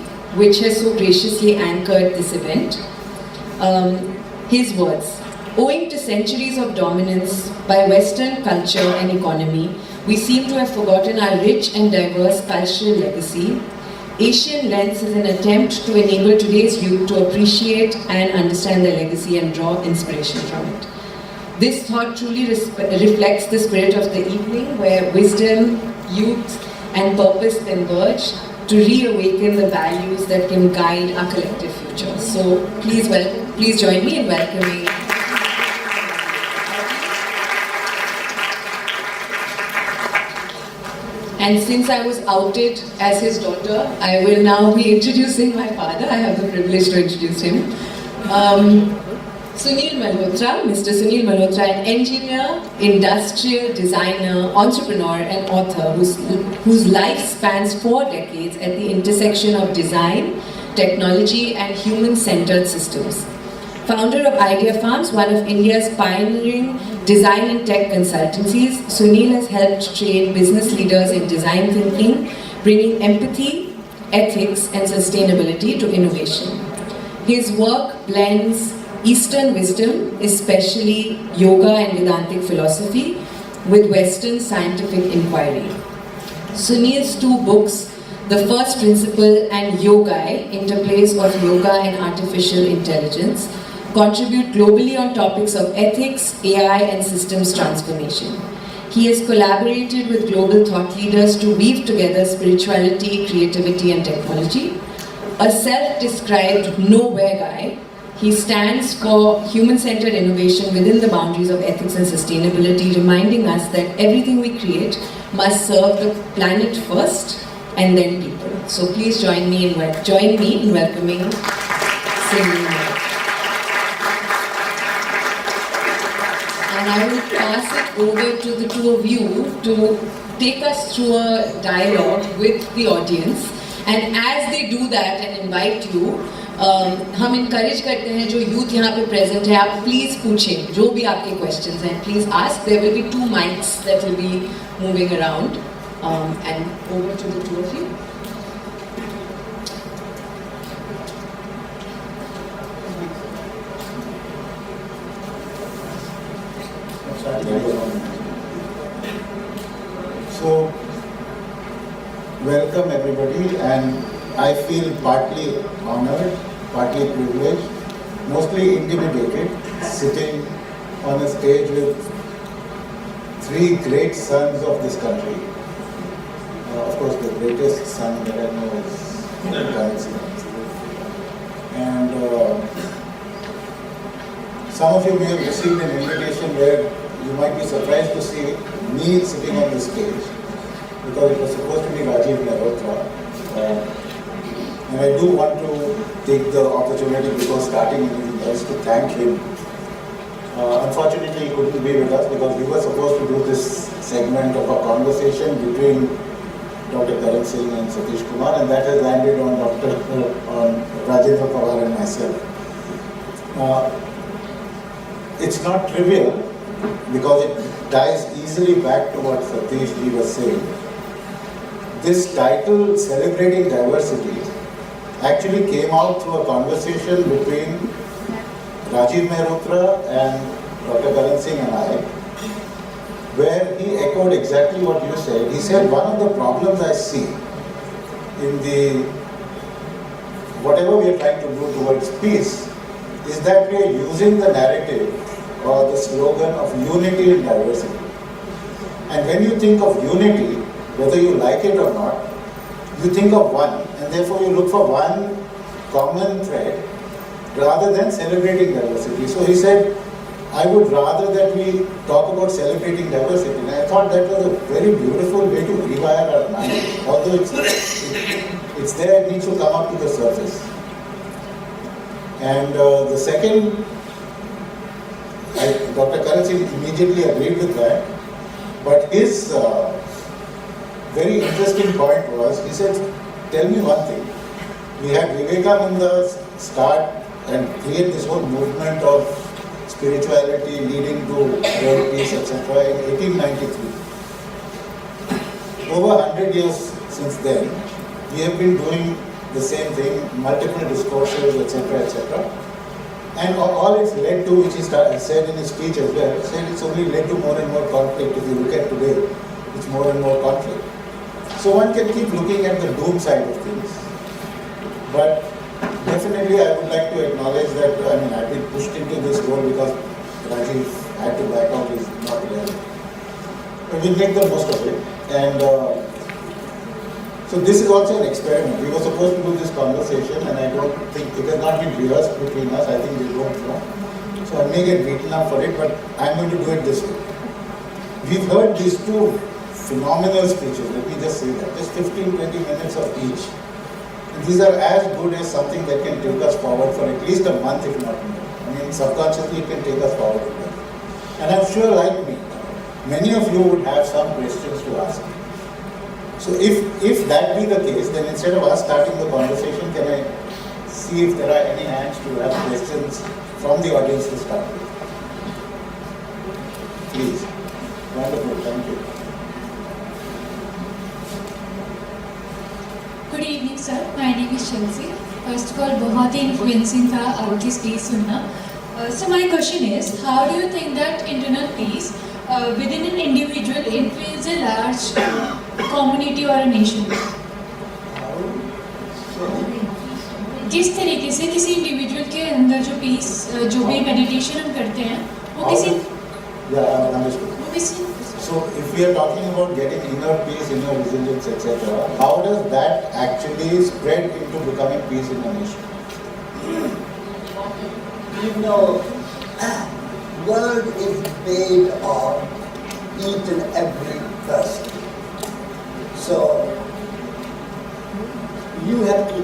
which has so graciously anchored this event. His words: owing to centuries of dominance by Western culture and economy, we seem to have forgotten our rich and diverse cultural legacy. Asian Lens is an attempt to enable today's youth to appreciate and understand their legacy and draw inspiration from it. This thought truly reflects the spirit of the evening, where wisdom, youth, and purpose converge to reawaken the values that can guide our collective future. So please join me in welcoming. And since I was outed as his daughter, I will now be introducing my father. I have the privilege to introduce him. Sunil Malhotra, Mr. Sunil Malhotra, an engineer, industrial designer, entrepreneur, and author whose life spans 4 decades at the intersection of design, technology, and human-centered systems. Founder of Idea Farms, one of India's pioneering design and tech consultancies, Sunil has helped train business leaders in design thinking, bringing empathy, ethics, and sustainability to innovation. His work blends Eastern wisdom, especially yoga and Vedantic philosophy, with Western scientific inquiry. Sunil's 2 books, The First Principle and Yogai, Interplays of Yoga and Artificial Intelligence, contribute globally on topics of ethics, AI, and systems transformation. He has collaborated with global thought leaders to weave together spirituality, creativity, and technology. A self-described nowhere guy, he stands for human-centered innovation within the boundaries of ethics and sustainability, reminding us that everything we create must serve the planet first and then people. So please join me in welcoming Sunil. And I will pass it over to the 2 of you to take us through a dialogue with the audience. And as they do that and invite you, हम encourage करते हैं जो youth यहाँ पे present है, आप please पूछें जो भी आपके questions हैं, please ask. There will be 2 mics that will be moving around, and over to the 2 of you. So, welcome everybody, and I feel partly honored, partly privileged, mostly intimidated, sitting on a stage with 3 great sons of this country. Of course, the greatest son that I know is Karan Singh. And some of you may have received an invitation where you might be surprised to see me sitting on the stage, because it was supposed to be Rajiv Mehrotra. And I do want to take the opportunity before starting anything else to thank him. Unfortunately, he couldn't be with us because we were supposed to do this segment of a conversation between Dr. Karan Singh and Satish Kumar, and that has landed on Rajendra Pawar and myself. It's not trivial because it ties easily back to what Satish ji was saying. This title, Celebrating Diversity, actually came out through a conversation between Rajiv Mehrotra and Dr. Karan Singh and I, where he echoed exactly what you said. He said, one of the problems I see in whatever we are trying to do towards peace is that we are using the narrative or the slogan of unity in diversity. And when you think of unity, whether you like it or not, you think of one, and therefore you look for one common thread rather than celebrating diversity. So he said, I would rather that we talk about celebrating diversity. And I thought that was a very beautiful way to rewire our mind. Although it's there, it needs to come up to the surface. And the second, Dr. Karan Singh immediately agreed with that. But his very interesting point was, he said, tell me one thing. We had Vivekananda start and create this whole movement of spirituality leading to world peace, etc. in 1893. Over 100 years since then, we have been doing the same thing, multiple discourses, etc., etc. And all it's led to, which he said in his speech as well, said it's only led to more and more conflict. If you look at today, it's more and more conflict. So one can keep looking at the doom side of things. But definitely I would like to acknowledge that, I've been pushed into this role because Rajiv had to back out, he's not there. But we'll make the most of it. And so this is also an experiment. We were supposed to do this conversation, and I don't think, it has not been rehearsed between us, I think we don't know. So I may get beaten up for it, but I'm going to do it this way. We've heard these 2 phenomenal speeches, let me just say that, just 15-20 minutes of each. These are as good as something that can take us forward for at least a month, if not more. I mean, subconsciously it can take us forward. And I'm sure, like me, many of you would have some questions to ask. So if that be the case, then instead of us starting the conversation, can I see if there are any hands to have questions from the audience to start with? Please. Wonderful, thank you. Good evening sir, my name is Chelsea. First of all बहुत ही influencing था आपकी speech सुनना. So my question is, how do you think that internal peace with in an individual influence a large community और a nation? किस तरीके से किसी individual के अंदर जो पीस, जो भी मेडिटेशन हम करते हैं, वो किसी So if we are talking about getting inner peace, inner resilience, etc., how does that actually spread into becoming peace in a nation? You know, world is made of each and every person. So you have to,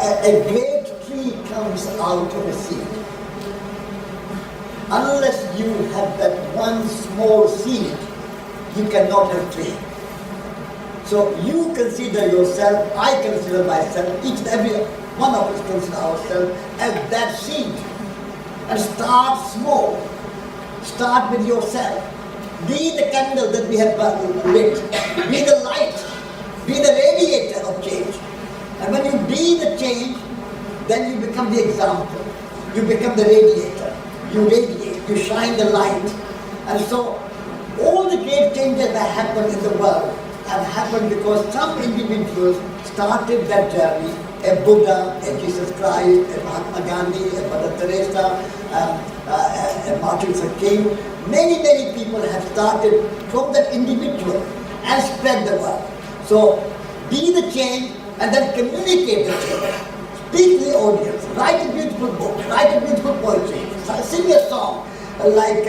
a great tree comes out of a seed. Unless you have that one small seed, you cannot have tree. So you consider yourself, I consider myself, each and every one of us consider ourselves as that seed. And start small. Start with yourself. Be the candle that we have lit. Be the light. Be the radiator of change. And when you be the change, then you become the example. You become the radiator. You radiate. You shine the light. And so all the great changes that happened in the world have happened because some individuals started that journey. A Buddha, a Jesus Christ, a Mahatma Gandhi, a Mother Teresa, a Martin Luther King. Many people have started from that individual and spread the word. So be the change and then communicate the change. Speak to the audience. Write a beautiful book. Write a beautiful poetry. Sing a song. Like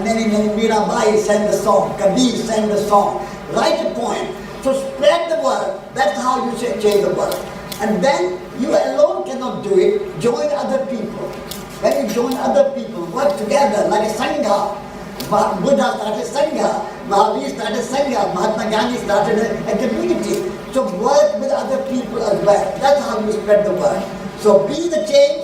many Mirabai sang the song, Kabir sang the song. Write a poem. So spread the word. That's how you change the world. And then you alone cannot do it. Join other people. When you join other people, work together like a sangha. Buddha started sangha. Mahavir started sangha. Mahatma Gandhi started a community. So work with other people as well. That's how you spread the word. So be the change.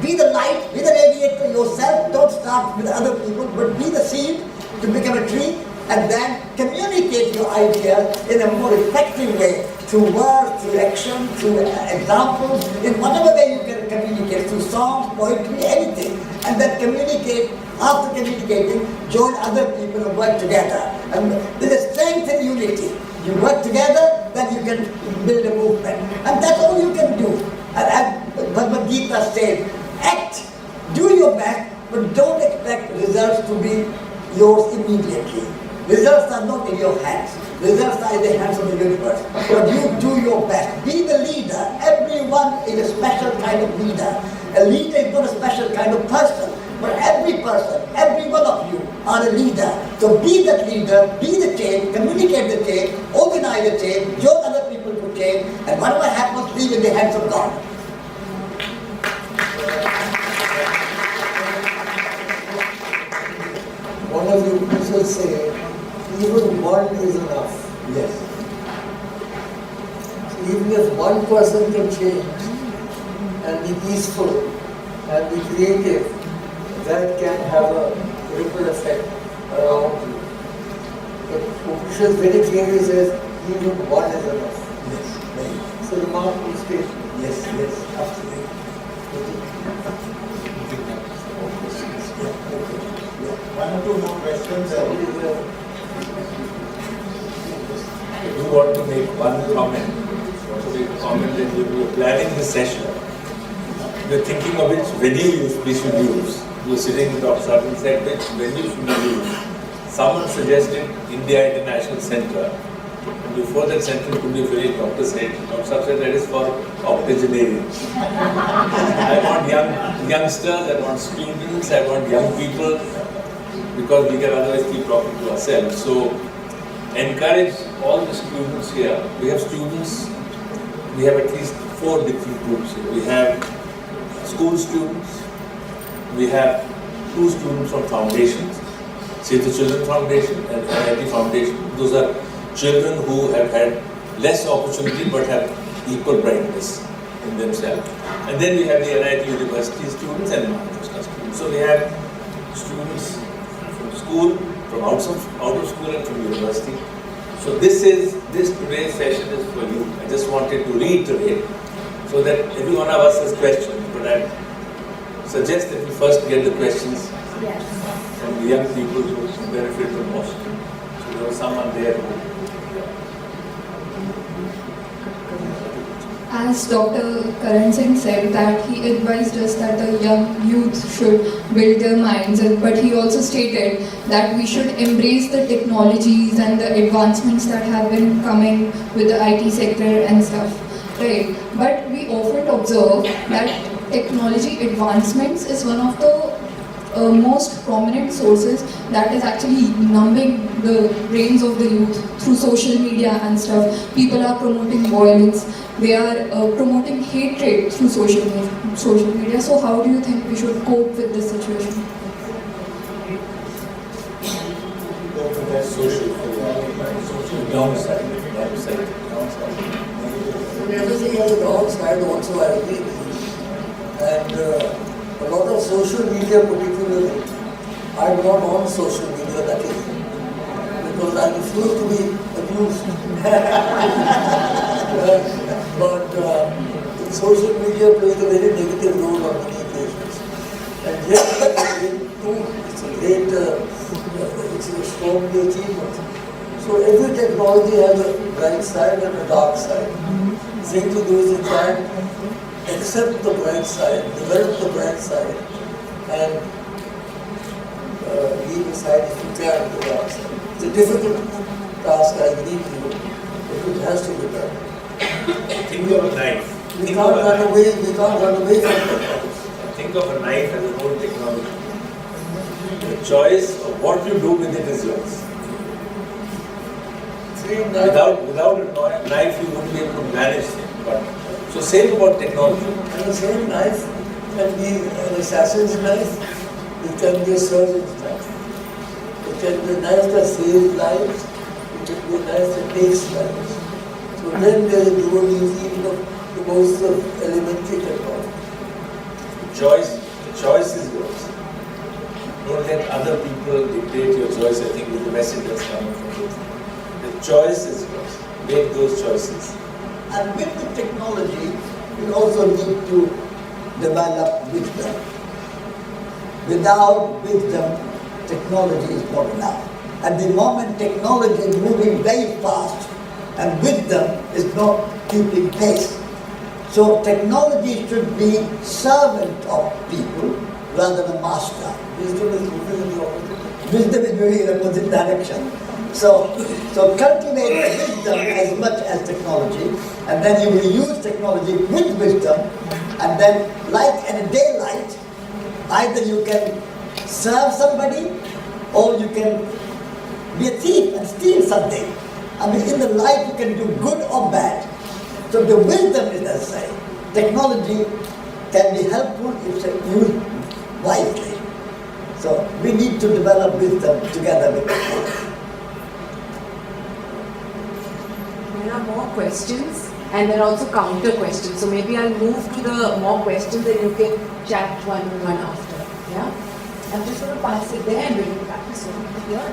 Be the light, be the radiator yourself. Don't start with other people, but be the seed to become a tree, and then communicate your ideas in a more effective way through words, through action, through examples, in whatever way you can communicate, through songs, poetry, anything, and then communicate. After communicating, join other people and work together. And there's a strength in unity. You work together, then you can build a movement, and that's all you can do. And Bhagavad Gita says, act, do your best, but don't expect results to be yours immediately. Results are not in your hands. Results are in the hands of the universe. But you do your best. Be the leader. Everyone is a special kind of leader. A leader is not a special kind of person. But every person, every one of you are a leader. So be that leader, be the change, communicate the change, organize the change, join other people to change, and whatever happens, leave in the hands of God. One of you people say, even one is enough. Yes. So even if one person can change and be peaceful and be creative, that can have a ripple effect around you. But Upanishad very clearly says, even one is enough. Yes. Very. It's a remarkable statement. Yes. Absolutely. One or two more questions. I do want to make one comment. That we were planning the session. We were thinking of which venue we should use. We were sitting with Dr. Saab and said which venue should we use. Someone suggested India International Centre. And before that centre could be finished, Dr. said that is for octogenarians. I want youngsters, I want students, I want young people, because we can otherwise keep talking to ourselves. So encourage all the students here. We have students we have at least 4 different groups here. We have school students, we have 2 students from foundations, Save the Children Foundation and NIT Foundation. Those are children who have had less opportunity but have equal brightness in themselves. And then we have the NIT University students and Maharashtra students. So we have students from school, from out of school and from university. So this today's session is for you. I just wanted to reiterate so that every one of us has questions, but I suggest that we first get the questions from the young people who benefit the most. So there was someone there who... As Dr. Karan Singh said that he advised us that the young youth should build their minds, but he also stated that we should embrace the technologies and the advancements that have been coming with the IT sector and stuff, right? But we often observe that technology advancements is one of the most prominent sources that is actually numbing the brains of the youth through social media and stuff. People are promoting violence, they are promoting hatred through social media. So how do you think we should cope with this situation? Downside. Everything has a downside also, I agree with you. And a lot of social media particularly, I'm not on social media that is, because I refuse to be abused. But social media plays a very negative role on many occasions. And yet it's a extraordinary achievement. So every technology has a bright side and a dark side. The thing to do is in fact accept the bright side, develop the bright side, and leave aside if you can the dark side. It's a difficult task, I agree with you, but it has to be done. Think of a knife. We can't run away from technology. Think of a knife as a whole technology. The choice of what you do with it is yours. Without a knife, you wouldn't be able to manage things. But so same about technology. And the same knife can be an assassin's knife, it can be a surgeon's knife. It can be a knife that saves lives, it can be a knife that takes lives. So then there is a dual use even of the most elementary technology. The choice is yours. Don't let other people dictate your choice. I think with the message that's coming from this. The choice is yours. Make those choices. And with the technology, we also need to develop wisdom. Without wisdom, technology is not enough. At the moment, technology is moving very fast, and wisdom is not keeping pace. So technology should be servant of people rather than master. Wisdom is moving in the opposite. Wisdom is moving in the opposite direction. So cultivate wisdom as much as technology, and then you will use technology with wisdom, and then like in a daylight, either you can serve somebody or you can be a thief and steal something. I mean, in the life you can do good or bad. So the wisdom is necessary. Technology can be helpful if used wisely. So we need to develop wisdom together with technology. There are more questions and there are also counter questions. So maybe I'll move to the more questions and you can chat one after. Yeah? I'm just going to pass it there and bring it back. So here.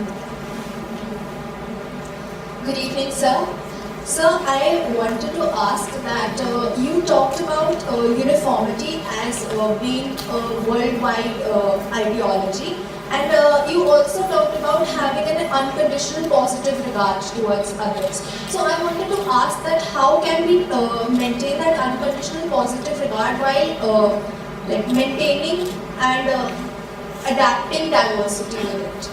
Good evening, sir. Sir, I wanted to ask that you talked about uniformity as being a worldwide ideology, and you also talked about having an unconditional positive regard towards others. So I wanted to ask that how can we maintain that unconditional positive regard while maintaining and adapting diversity with it?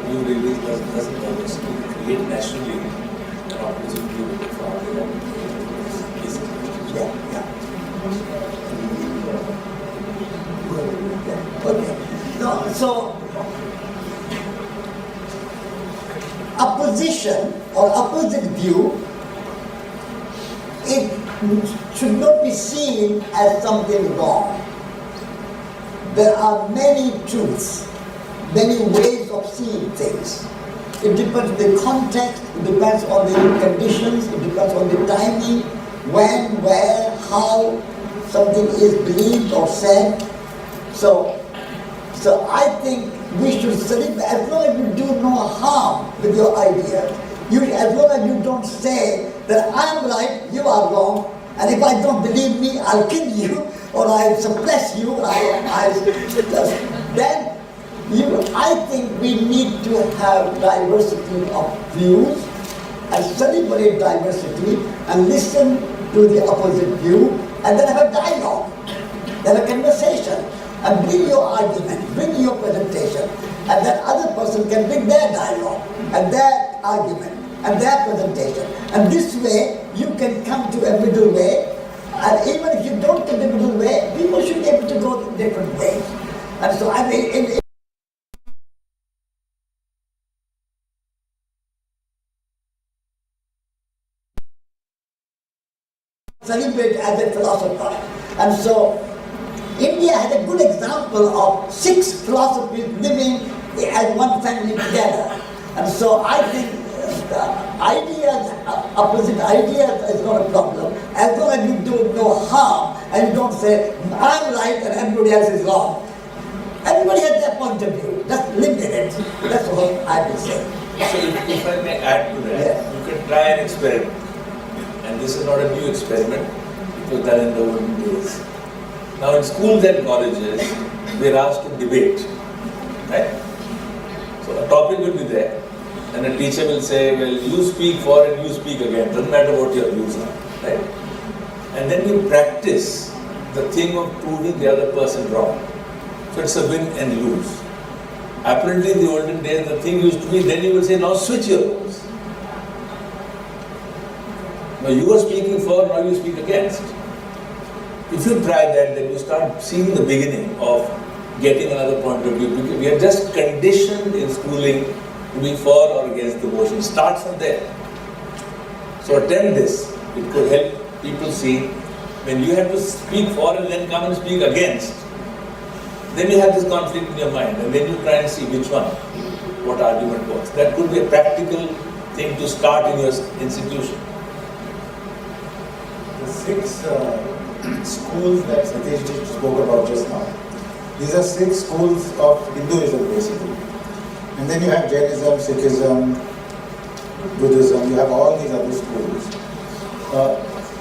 view really doesn't diversity create nationally an opposite view for our development. Is it? Yeah. Okay. No, so opposition or opposite view, it should not be seen as something wrong. There are many truths, many ways of seeing things. It depends on the context, it depends on the conditions, it depends on the timing, when, where, how something is believed or said. So I think we should celebrate, as long as you do no harm with your ideas, as long as you don't say that I'm right, you are wrong, and if I don't believe me, I'll kill you, or I'll suppress you, then I think we need to have diversity of views and celebrate diversity and listen to the opposite view and then have a dialogue, have a conversation and bring your argument, bring your presentation, and that other person can bring their dialogue and their argument and their presentation. And this way you can come to a middle way, and even if you don't come to the middle way, people should be able to go different ways. And so I mean, celebrate as a philosopher. And so India has a good example of 6 philosophies living as one family together. And so I think ideas, opposite ideas is not a problem, as long as you do no harm and you don't say, I'm right and everybody else is wrong. Everybody has their point of view. Just live with it. That's what I would say. So if I may add to that, Yes. you can try an experiment. And this is not a new experiment, it was done in the olden days. Now in schools and colleges, we are asked to debate, right? So a topic will be there, and a teacher will say, well, you speak for and you speak against, doesn't matter what your views are, right? And then you practice the thing of proving the other person wrong. So it's a win and lose. Apparently in the olden days, the thing used to be, then you will say, now switch your roles. Now you are speaking for, now you speak against. If you try that, then you start seeing the beginning of getting another point of view. Because we are just conditioned in schooling to be for or against the motion. Start from there. So attempt this. It could help people see when you have to speak for and then come and speak against. Then you have this conflict in your mind, and then you try and see which one, what argument works. That could be a practical thing to start in your institution. The 6 schools that Satish ji spoke about just now, these are 6 schools of Hinduism basically. And then you have Jainism, Sikhism, Buddhism, you have all these other schools.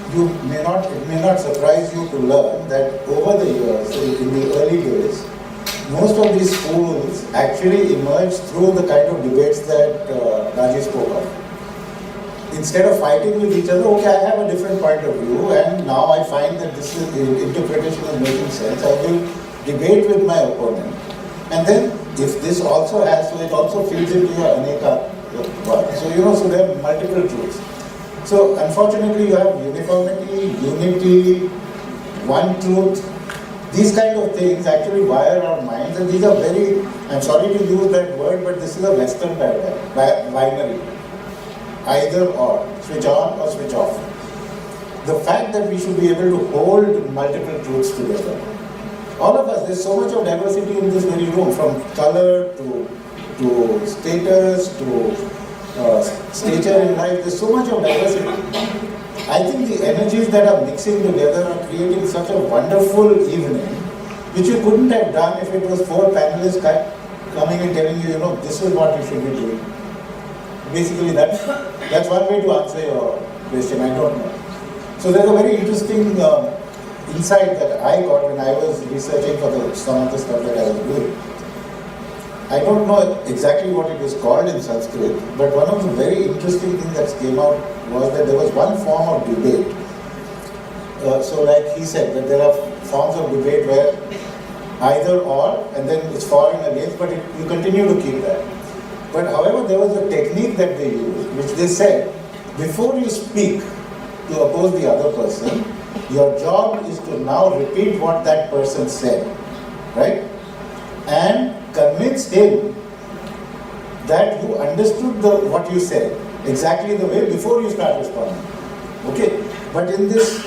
It may not surprise you to learn that over the years, in the early days, most of these schools actually emerged through the kind of debates that Raji spoke of. Instead of fighting with each other, okay, I have a different point of view, and now I find that this interpretation is making sense. I will debate with my opponent. And then, if this also has, so it also feeds into your Aneka work. So, so there are multiple truths. So, unfortunately, you have uniformity, unity, one truth. These kind of things actually wire our minds, and these are very, I'm sorry to use that word, but this is a Western paradigm, binary. Either or, switch on or switch off. The fact that we should be able to hold multiple truths together. All of us, there's so much of diversity in this very room, from color to status to stature in life. There's so much of diversity. I think the energies that are mixing together are creating such a wonderful evening, which you couldn't have done if it was 4 panelists coming and telling you, this is what you should be doing. Basically, that's one way to answer your question. I don't know. So there's a very interesting insight that I got when I was researching for some of the stuff that I was doing. I don't know exactly what it is called in Sanskrit, but one of the very interesting things that came out was that there was one form of debate. So like he said, that there are forms of debate where either or, and then it's for and against, but you continue to keep that. But however, there was a technique that they used, which they said, before you speak to oppose the other person, your job is to now repeat what that person said, right? And convince him that you understood what you said exactly the way before you start responding. Okay? But in this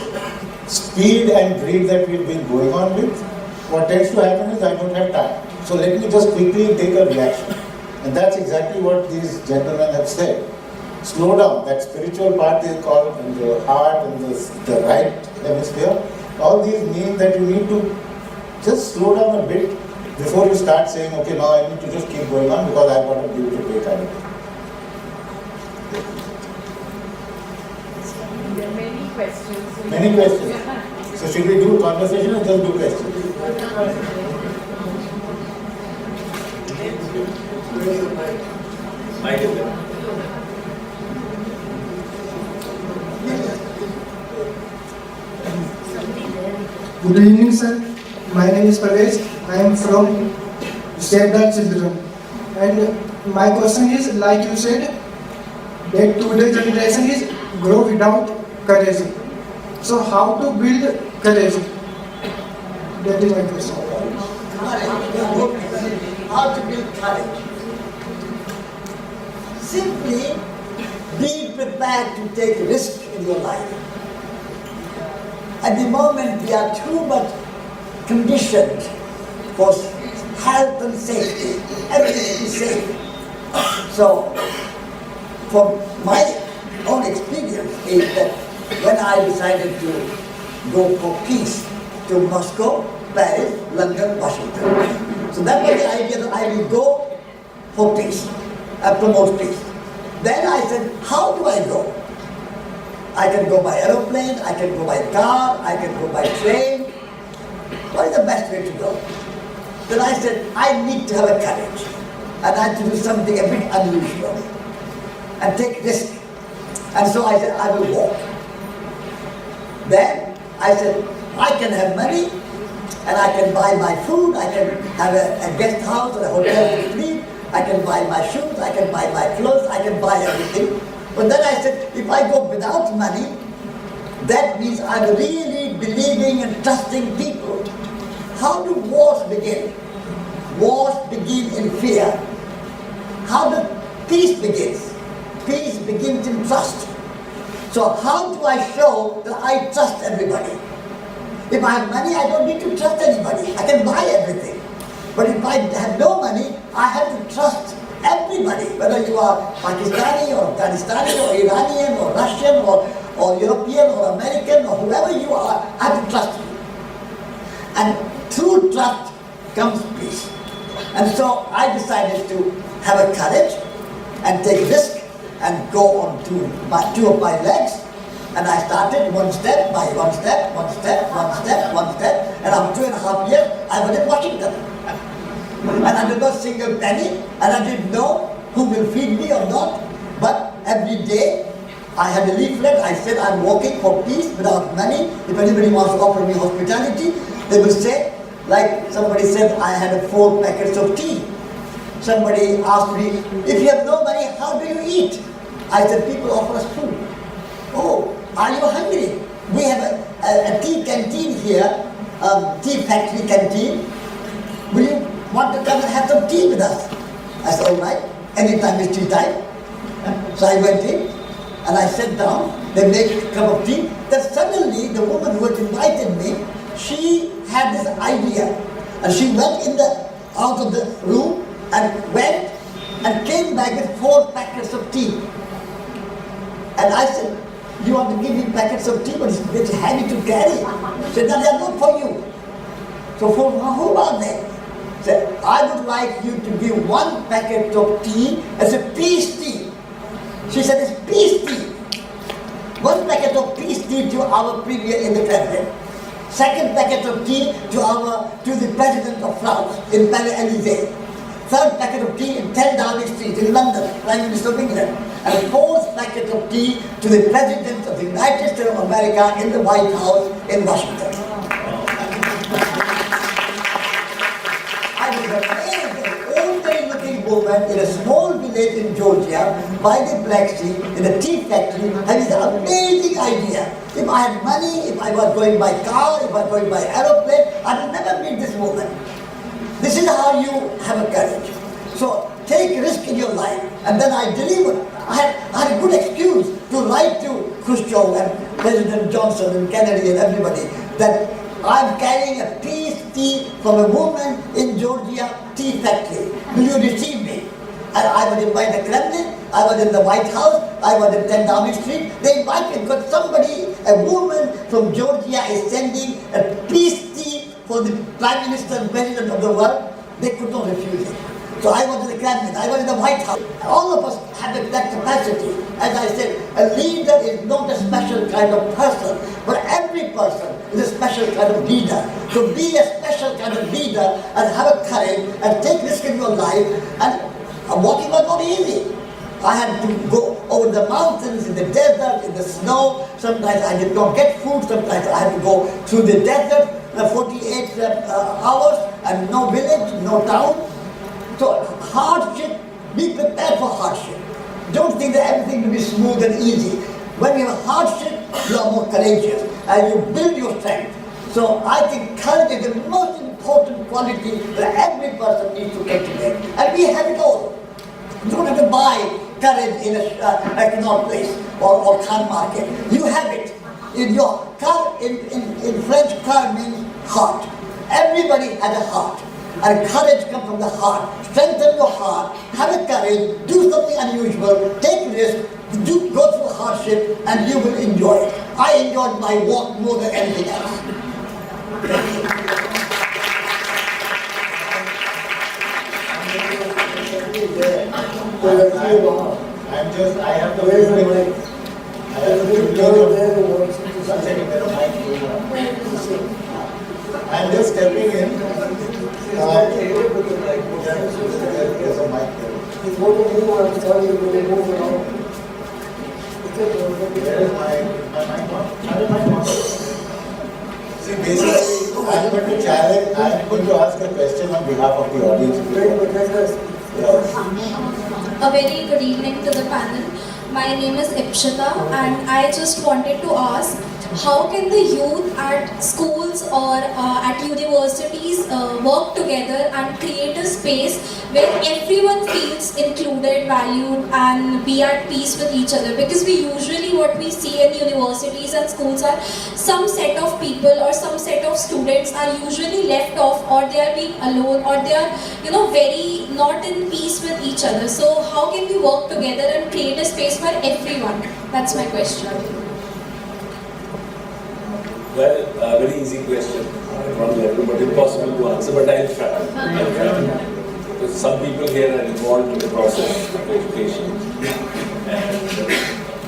speed and greed that we've been going on with, what tends to happen is I don't have time. So let me just quickly take a reaction. And that's exactly what these gentlemen have said. Slow down, that spiritual part they call, and the heart and the right hemisphere, all these mean that you need to just slow down a bit before you start saying, okay, now I need to just keep going on because I've got a bill to pay kind of thing. There are many questions. So Many questions. So should we do conversation or just do questions? Mic is there. Good evening, sir. My name is Parvez. I am from Save the Children. And my question is, like you said, that today's generation is grow without courage. So how to build courage? That is my question. How to build courage? Simply be prepared to take risk in your life. At the moment, we are too much conditioned for health and safety. Everything is safe. So, from my own experience is that when I decided to go for peace to Moscow, Paris, London, Washington. So that was the idea that I will go for peace, promote peace. Then I said, how do I go? I can go by aeroplane, I can go by car, I can go by train. What is the best way to go? Then I said, I need to have a courage. And I had to do something a bit unusual and take risk. And so I said, I will walk. Then I said, I can have money and I can buy my food, I can have a guest house or a hotel to sleep, I can buy my shoes, I can buy my clothes, I can buy everything. But then I said, if I go without money, that means I'm really believing and trusting people. How do wars begin? Wars begin in fear. How does peace begin? Peace begins in trust. So how do I show that I trust everybody? If I have money, I don't need to trust anybody. I can buy everything. But if I have no money, I have to trust everybody, whether you are Pakistani or Afghanistani or Iranian or Russian or European or American or whoever you are, I have to trust you. And through trust comes peace. And so I decided to have a courage and take risk and go on two of my legs. And I started one step by one step, one step, one step, one step. And after 2.5 years, I was in Washington. And I did not single penny, and I didn't know who will feed me or not. But every day, I had a leaflet. I said, I'm working for peace without money. If anybody wants to offer me hospitality, they will say, like somebody said, I had 4 packets of tea. Somebody asked me, if you have no money, how do you eat? I said, people offer us food. Oh, are you hungry? We have a tea canteen here, tea factory canteen. Will you want to come and have some tea with us? I said, all right, anytime is tea time. So I went in and I sat down, they make a cup of tea. Then suddenly the woman who had invited me, she had this idea. And she went out of the room and went and came back with 4 packets of tea. And I said, you want to give me packets of tea, but it's heavy to carry. She said, no, they are not for you. So for who are they? Said, I would like you to give 1 packet of tea as a peace tea. She said, it's peace tea. 1 packet of peace tea to our premier in the Kremlin. 2nd packet of tea to the President of France in Palais Élysée. 3rd packet of tea in 10 Downing Street in London, Prime Minister of England. And 4th packet of tea to the President of the United States of America in the White House in Washington. I was amazed, an ordinary looking woman in a small village in Georgia by the Black Sea in a tea factory had this amazing idea. If I had money, if I was going by car, if I was going by aeroplane, I would never meet this woman. This is how you have a courage. So take risk in your life. And then I delivered. I had a good excuse to write to Khrushchev and President Johnson and Kennedy and everybody that I'm carrying a peace tea from a woman in Georgia tea factory. Will you receive me? And I was in by the Kremlin, I was in the White House, I was in 10 Downing Street. They invited because somebody, a woman from Georgia is sending a peace tea for the Prime Minister and President of the world. They could not refuse it. So I was in the Kremlin, I was in the White House. All of us have that capacity. As I said, a leader is not a special kind of person, but every person is a special kind of leader. So be a special kind of leader and have a courage and take risk in your life. And walking was not easy. I had to go over the mountains, in the desert, in the snow. Sometimes I did not get food, sometimes I had to go through the desert, 48 hours, and no village, no town. So hardship, be prepared for hardship. Don't think that everything will be smooth and easy. When you have hardship, you are more courageous and you build your strength. So I think courage is the most important quality that every person needs to cultivate. And we have it all. You don't have to buy courage in a economic place or car market. You have it. In your car, in French, car means heart. Everybody has a heart. And courage comes from the heart. Strengthen your heart, have a courage, do something unusual, take risk, go through hardship, and you will enjoy it. I enjoyed my walk more than anything else. I have the privilege. I'm just stepping in. There's a mic there. If you want to move, I'm sorry, you will move around. Where is my mic on? See, basically, I'm going to challenge, I'm going to ask a question on behalf of the audience. Yes. A very good evening to the panel. My name is Ipshita and I just wanted to ask, how can the youth at schools or at universities work together and create a space where everyone feels included, valued and be at peace with each other? Because we usually, what we see in universities and schools are some set of people or some set of students are usually left off, or they are being alone, or they are very not in peace with each other. So how can we work together and create a space for everyone? That's my question. Well, very easy question at one level, but impossible to answer, but I'll try. Because some people here are involved in the process of education, and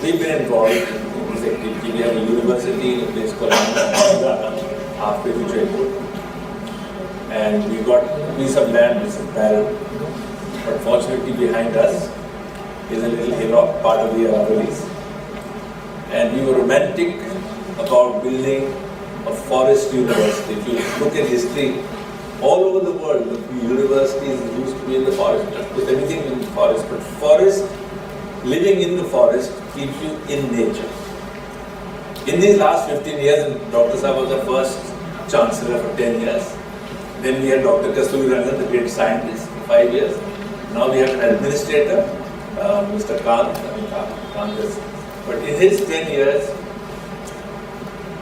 we've been involved in this activity. We have a university in a place called halfway to Jaipur, and we got a piece of land which is barren, but fortunately behind us is a little hillock, part of the Aravallis, and we were romantic about building a forest university. If you look at history, all over the world, the universities used to be in the forest, with everything in the forest. But forest, living in the forest, keeps you in nature. In these last 15 years, and Dr. Saab was the first chancellor for 10 years. Then we had Dr. Kasturirangan, the great scientist, for 5 years. Now we have an administrator, Mr. Kant. But in his 10 years,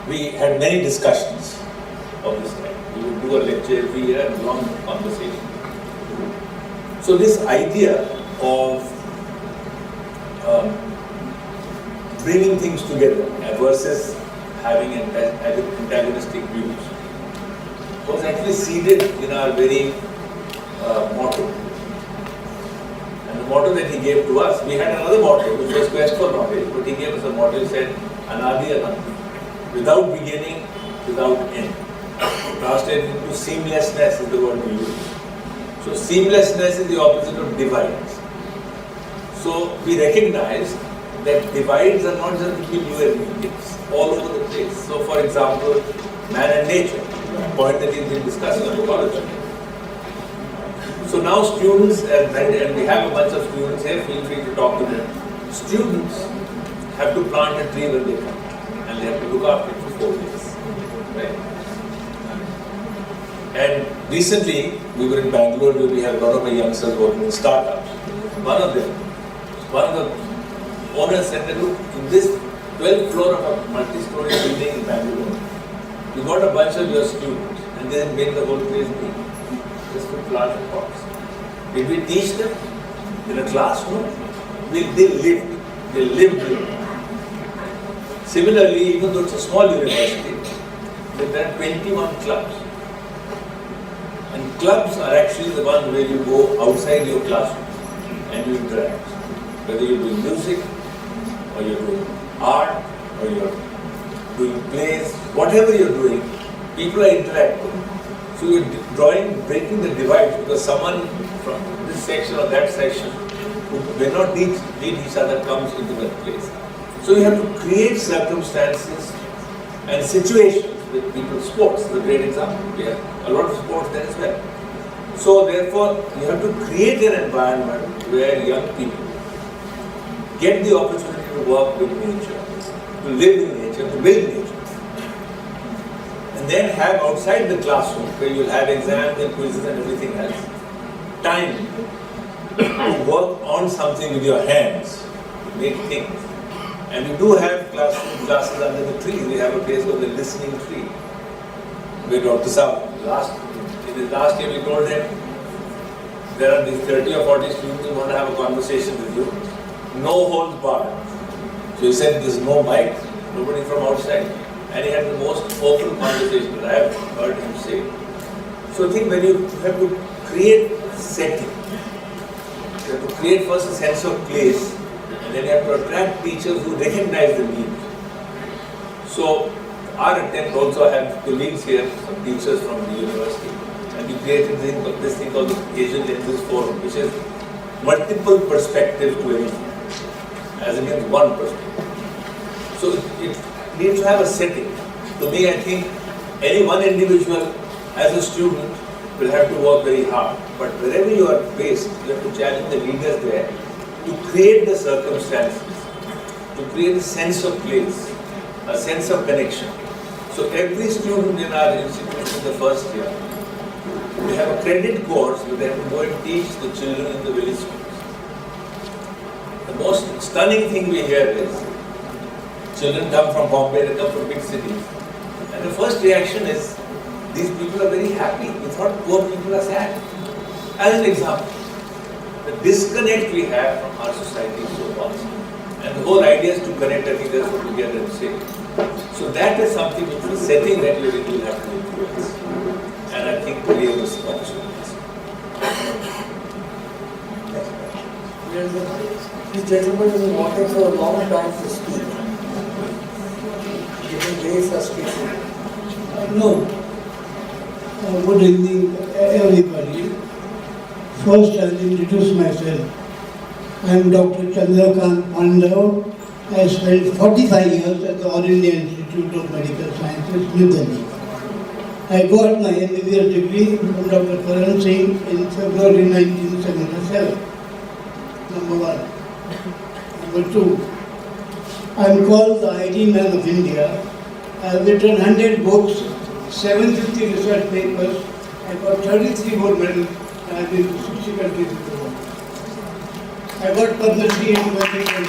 we had many discussions of this kind. We would do a lecture every year and long conversation. So this idea of bringing things together versus having antagonistic views was actually seeded in our very motto. And the motto that he gave to us, we had another motto which was quest for knowledge, but he gave us a motto. He said, Anadi Anandi. Without beginning, without end. Translated into seamlessness is the word we use. So seamlessness is the opposite of divides. So we recognize that divides are not just between you and me, it's all over the place. So for example, man and nature, a point that he's been discussing on ecology. So now students, and we have a bunch of students here, feel free to talk to them. Students have to plant a tree when they come, and they have to look after it for 4 days. Right? And recently, we were in Bangalore where we have a lot of our youngsters working in startups. One of the owners said that, look, in this 12th floor of a multi-story building in Bangalore, we got a bunch of your students and they made the whole place big. Just with plants and pots. Did we teach them in a classroom? They lived. They lived it. Similarly, even though it's a small university, there are 21 clubs. And clubs are actually the ones where you go outside your classroom and you interact. Whether you're doing music, or you're doing art, or you're doing plays, whatever you're doing, people are interacting. So you're breaking the divide because someone from this section or that section who may not need each other comes into that place. So you have to create circumstances and situations with people. Sports is a great example. We have a lot of sports there as well. So therefore, you have to create an environment where young people get the opportunity to work with nature, to live in nature, to build nature. And then have outside the classroom, where you'll have exams and quizzes and everything else, time to work on something with your hands, to make things. And we do have classes under the trees. We have a place called the Listening Tree, where Dr. Saab, in his last year we told him, there are these 30 or 40 students who want to have a conversation with you. No holds barred. So he said, there's no mic, nobody from outside. And he had the most open conversation that I have heard him say. So I think when you have to create setting, you have to create first a sense of place, and then you have to attract teachers who recognize the need. So our attempt also have colleagues here, some teachers from the university, and we created this thing called the Asian Lenses Forum, which is multiple perspectives to anything, as against one perspective. So it needs to have a setting. To me, I think any one individual as a student will have to work very hard. But wherever you are based, you have to challenge the leaders there to create the circumstances, to create a sense of place, a sense of connection. So every student in our institution in the first year, we have a credit course where they have to go and teach the children in the village schools. The most stunning thing we hear is, children come from Bombay, they come from big cities. And the first reaction is, these people are very happy. We thought poor people are sad. As an example, the disconnect we have from our society is so vast. And the whole idea is to connect, I think, therefore, together and say. So that is something which the setting that we will have to influence. And I think create those opportunities. This gentleman has been wanting for a long time to speak. Very frustrating. No. Good evening, everybody. First, I'll introduce myself. I am Dr. Chandrakant Pandav. I spent 45 years at the All India Institute of Medical Sciences, New Delhi. I got my MBBS degree from Dr. Karan Singh in February 1977. Number one. Number two, I am called the IT man of India. I have written 100 books, 750 research papers. I got 33 gold medals, and I have been to 60 countries in the world. I got Padma Shri in 2021.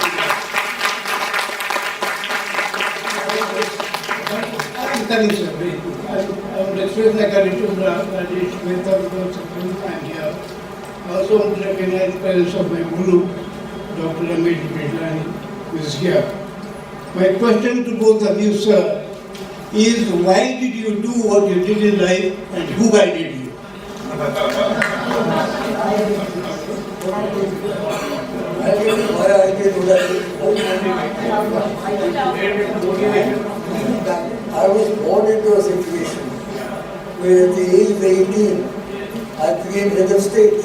I'm coming, sir, very good. I would express my gratitude to Rajesh Mehta because I'm here. I also want to recognize the presence of my guru, Dr. Ramesh Bidlani, who is here. My question to both of you, sir, is why did you do what you did in life and who guided you? Why I did what I did. I was born into a situation where at the age of 18, I became head of state.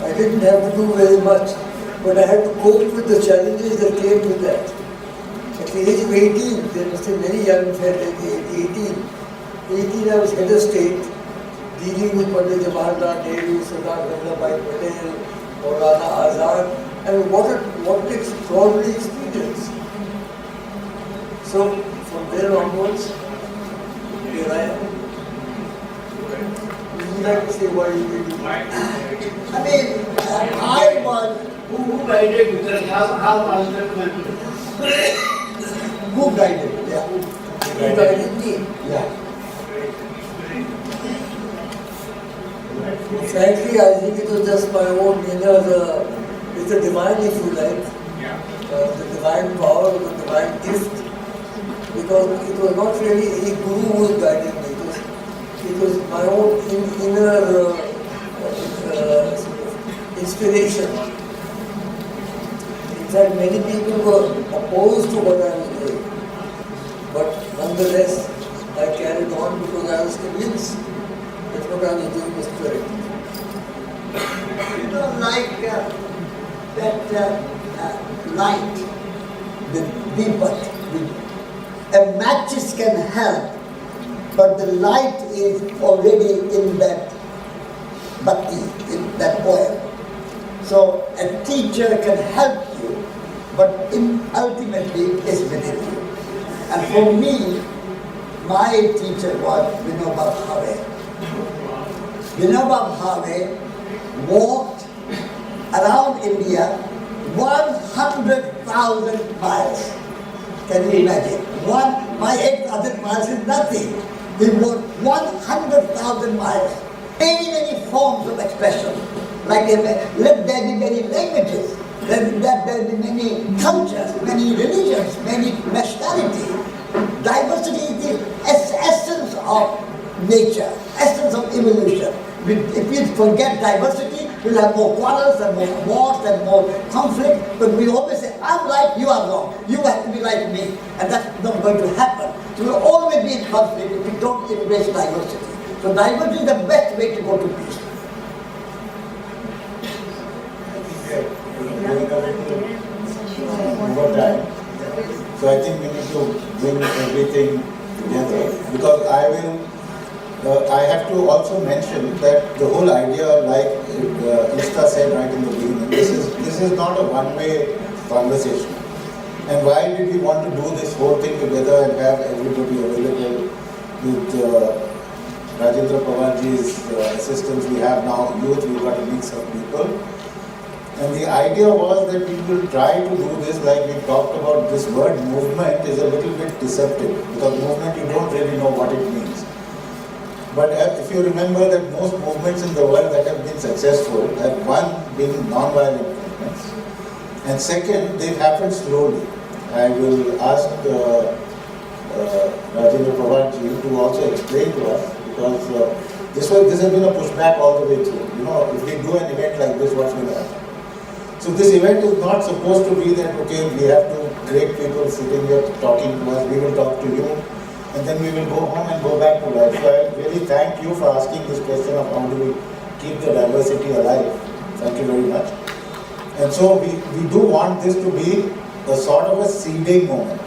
I didn't have to do very much, but I had to cope with the challenges that came with that. At the age of 18, there were still many young men at the age of 18. 18, I was head of state, dealing with Pandit Jawaharlal Nehru, Sardar Vallabhbhai Patel, Maulana Azad, and what an extraordinary experience. So from there onwards, here I am. Would you like to say why you did it? I mean, I was. Who guided you? How was the conflict? Who guided? Yeah. You guided me. Yeah. Frankly, I think it was just my own inner, it's a divine, if you like, the divine power, the divine gift, because it was not really any guru who was guiding me. It was my own inner inspiration. In fact, many people were opposed to what I was doing, but nonetheless, I carried on because I was convinced that what I was doing was correct. You know, like that light, the deepak, a matches can help, but the light is already in that bhakti, in that poem. So a teacher can help you, but ultimately is within you. And for me, my teacher was Vinoba Bhave. Vinoba Bhave walked around India 100,000 miles. Can you imagine? My 8,000 miles is nothing. He walked 100,000 miles. Many forms of expression. Like let there be many languages, let there be many cultures, many religions, many nationalities. Diversity is the essence of nature, essence of evolution. If we forget diversity, we'll have more quarrels and more wars and more conflict. But we always say, I'm right, you are wrong. You have to be like me. And that's not going to happen. So we'll always be in conflict if we don't embrace diversity. So diversity is the best way to go to peace. Over time. So I think we need to bring everything together, because I have to also mention that the whole idea, like Ista said right in the beginning, this is not a one-way conversation. And why did we want to do this whole thing together and have everybody available with Rajendra Pawarji's assistance? We have now youth, we've got a mix of people. And the idea was that we will try to do this, like we talked about. This word movement is a little bit deceptive, because movement, you don't really know what it means. But if you remember that most movements in the world that have been successful have, one, been non-violent movements, and second, they've happened slowly. I will ask Rajendra Pawarji to also explain to us, because this has been a pushback all the way through. You know, if we do an event like this, what's going to happen? So this event is not supposed to be that, okay, we have to great people sitting here talking to us, we will talk to you, and then we will go home and go back to life. So I really thank you for asking this question of how do we keep the diversity alive. Thank you very much. And so we do want this to be a sort of a seeding moment.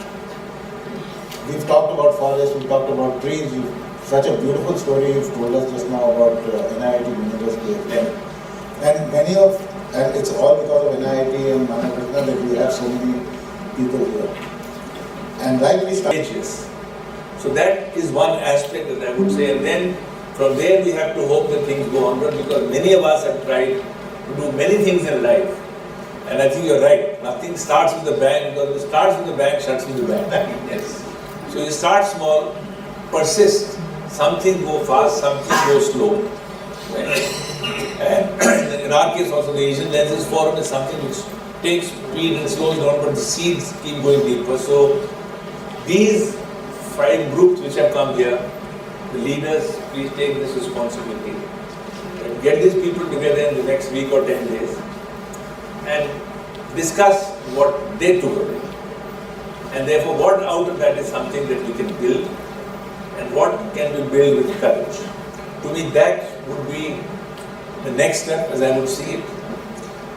We've talked about forests, we've talked about trees, such a beautiful story you've told us just now about NIT University. And it's all because of NIT and Manakrishna that we have so many people here. And like we started. So that is one aspect that I would say, and then from there we have to hope that things go onward, because many of us have tried to do many things in life. And I think you're right, nothing starts with a bang, because if it starts with a bang, shuts with a bang. Yes. So you start small, persist, something go fast, something go slow. And in our case also, the Asian Lenses Forum is something which takes speed and slows down, but the seeds keep going deeper. So these 5 groups which have come here, the leaders, please take this responsibility. And get these people together in the next week or 10 days and discuss what they took away. And therefore, what out of that is something that we can build, and what can we build with courage. To me, that would be the next step, as I would see it.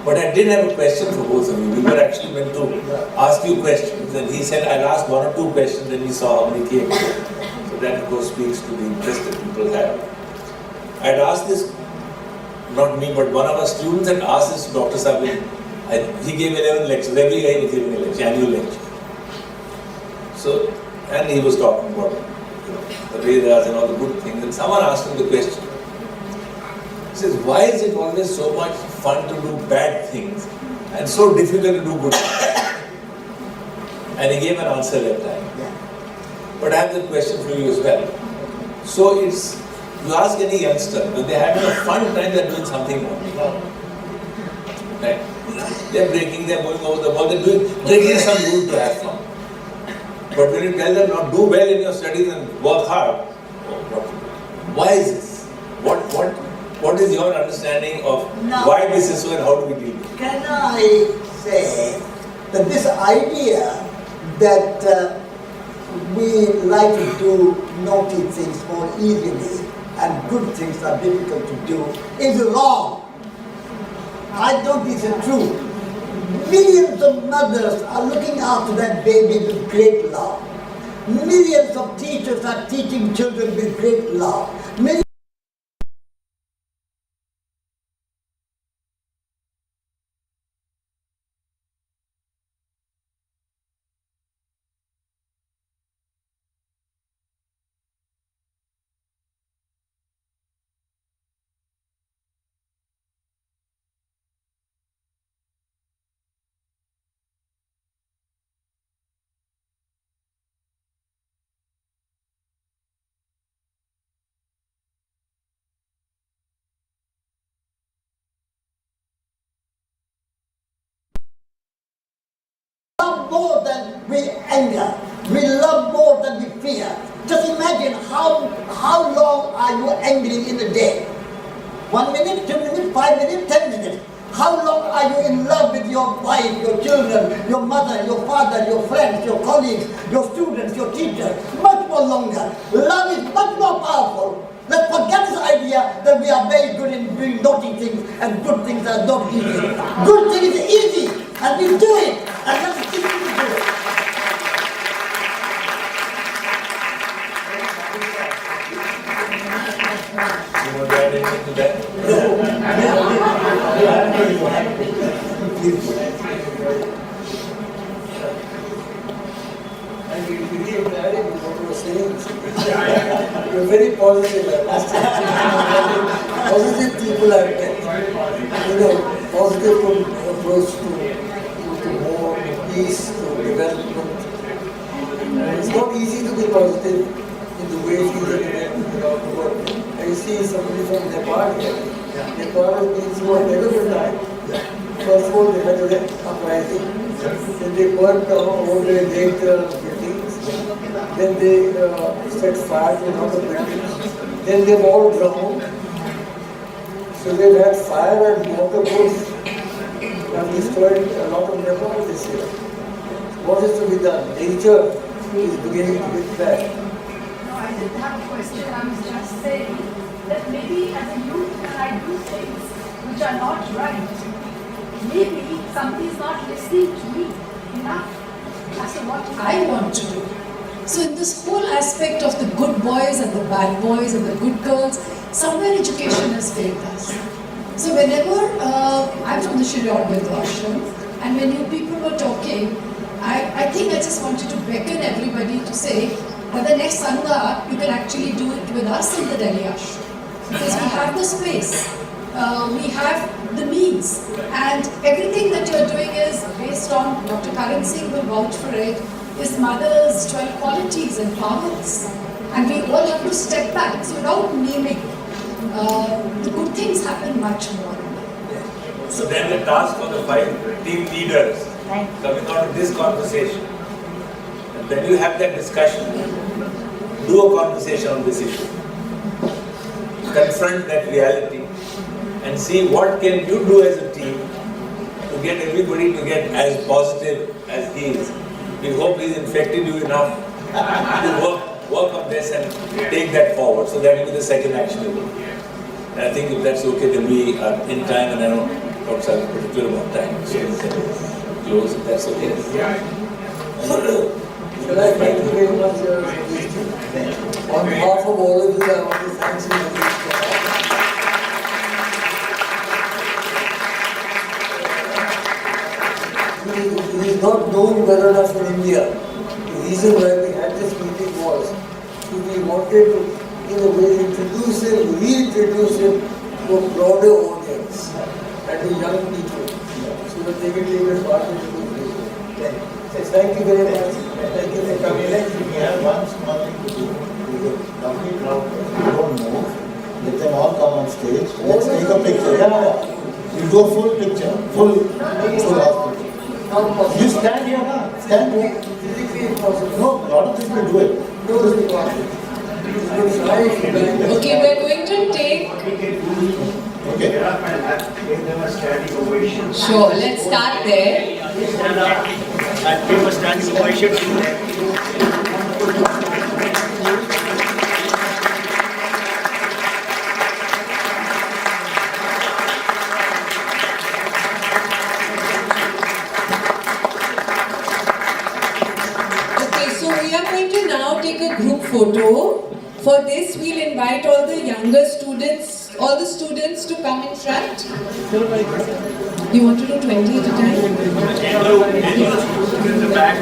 But I did have a question for both of you. We were actually meant to ask you questions, and he said I'll ask 1 or 2 questions, and we saw how many came. So that, of course, speaks to the interest that people have. I'd asked this, not me, but one of our students had asked this to Dr. Sabin. He gave 11 lectures, every year he was giving a lecture, annual lecture. So, and he was talking about the Vedas and all the good things, and someone asked him the question. He says, why is it always so much fun to do bad things and so difficult to do good things? And he gave an answer that time. But I have the question for you as well. So it's, you ask any youngster, when they're having a fun time, they're doing something wrong. Right? They're breaking, they're going over the wall, they're breaking some rule to have fun. But when you tell them not do well in your studies and work hard, why is this? What is your understanding of why this is so and how do we deal with it? Can I say that this idea that we like to do naughty things more easily and good things are difficult to do is wrong. I don't think it's true. Millions of mothers are looking after that baby with great love. Millions of teachers are teaching children with great love. Love more than we anger. We love more than we fear. Just imagine how long are you angry in a day? 1 minute, 2 minutes, 5 minutes, 10 minutes. How long are you in love with your wife, your children, your mother, your father, your friends, your colleagues, your students, your teachers? Much more longer. Love is much more powerful. Let's forget this idea that we are very good in doing naughty things and good things are not easy. Good things is easy and we do it and let's continue to do it. You want to add anything to that? And we believe that what you were saying. You're very positive. Positive people are positive approach to more peace, to development. And it's not easy to be positive in the way we live around the world. I see somebody from Nepal here. Nepal has been through a terrible time. First of all, they had an uprising. Then they burnt down all their later buildings. Then they set fire to another buildings. Then they've all drowned. So they've had fire and water both have destroyed a lot of Nepal this year. What is to be done? Nature is beginning to be bad. No, I didn't have a question. I was just saying that maybe as a youth when I do things which are not right, maybe somebody is not listening to me enough as to what I want to do. So in this whole aspect of the good boys and the bad boys and the good girls, somewhere education has failed us. So whenever I'm from the Shri Aurobindo Ashram, and when you people were talking, I think I just wanted to beckon everybody to say that the next Sangha, you can actually do it with us in the Delhi Ashram. Because we have the space, we have the means, and everything that you're doing is based on, Dr. Karan Singh will vouch for it, is mother's 12 qualities and powers. And we all have to step back. So without naming, the good things happen much more. So then the task for the 5 team leaders coming out of this conversation, and then you have that discussion, do a conversation on this issue, confront that reality and see what can you do as a team to get everybody to get as positive as he is. We hope he's infected you enough to work on this and take that forward. So that will be the second action. And I think if that's okay, then we are in time, and I know Dr. Sir has particular amount of time. So we can close if that's okay. Shall I thank you very much, on behalf of all of you, I want to thank you. it is not known well enough in India. The reason why we had this meeting was we wanted to, in a way, reintroduce him to a broader audience and to young people so that they can take advantage of his vision. Thank you very much. Thank you for coming. We have one small thing to do. We get complete crowd. We don't move. Let them all come on stage. Let's take a picture. Yeah. You do a full picture. Full hospital. You stand here, na? Stand here. No, a lot of people do it. Okay, we're going to take. Okay. Give them a standing ovation. Sure, let's start there. Stand up and give a standing ovation to them. Okay, so we are going to now take a group photo. For this, we'll invite all the younger students, all the students to come in front. You want to do 20 at a time? In the back.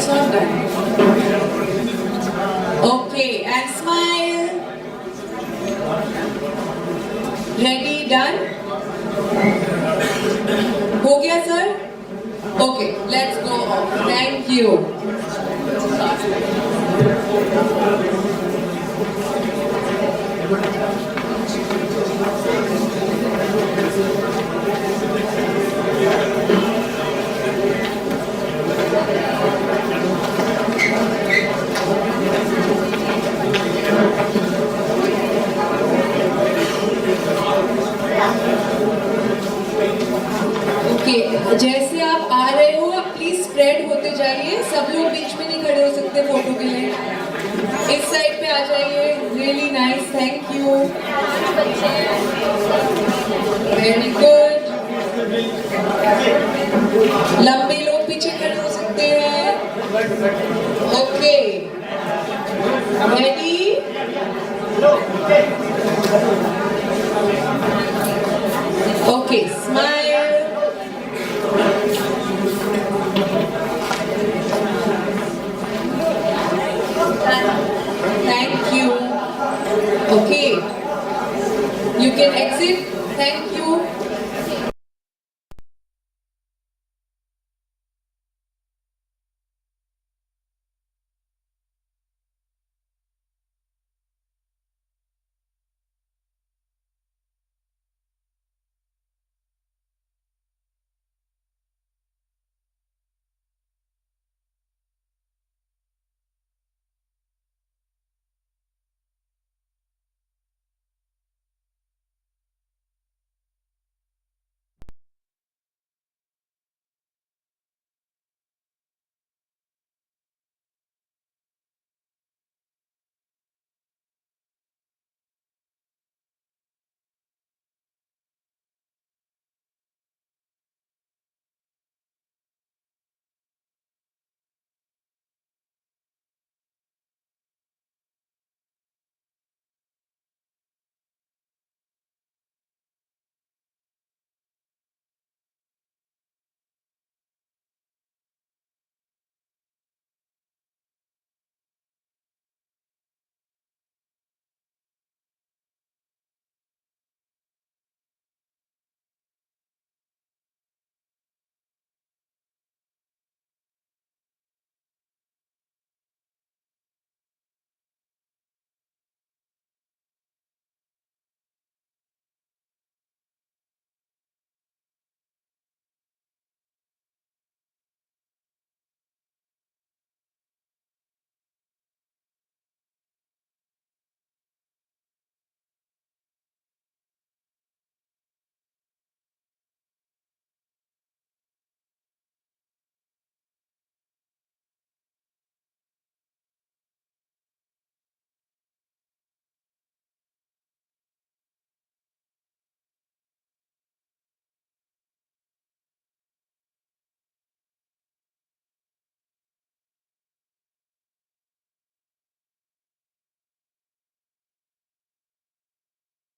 It's not done. Okay, and smile. Ready, done? हो गया sir? Okay, let's go off. Thank you. Okay जैसे आप आ रहे हो आप please spread होते जाइए, सब लोग बीच में नहीं खड़े हो सकते फोटो के लिए, इस साइड पे आ जाइए. Really nice, thank you, very good. लंबे लोग पीछे खड़े हो सकते हैं. Okay ready. Okay smile. Thank you. Okay. You can exit. Thank you.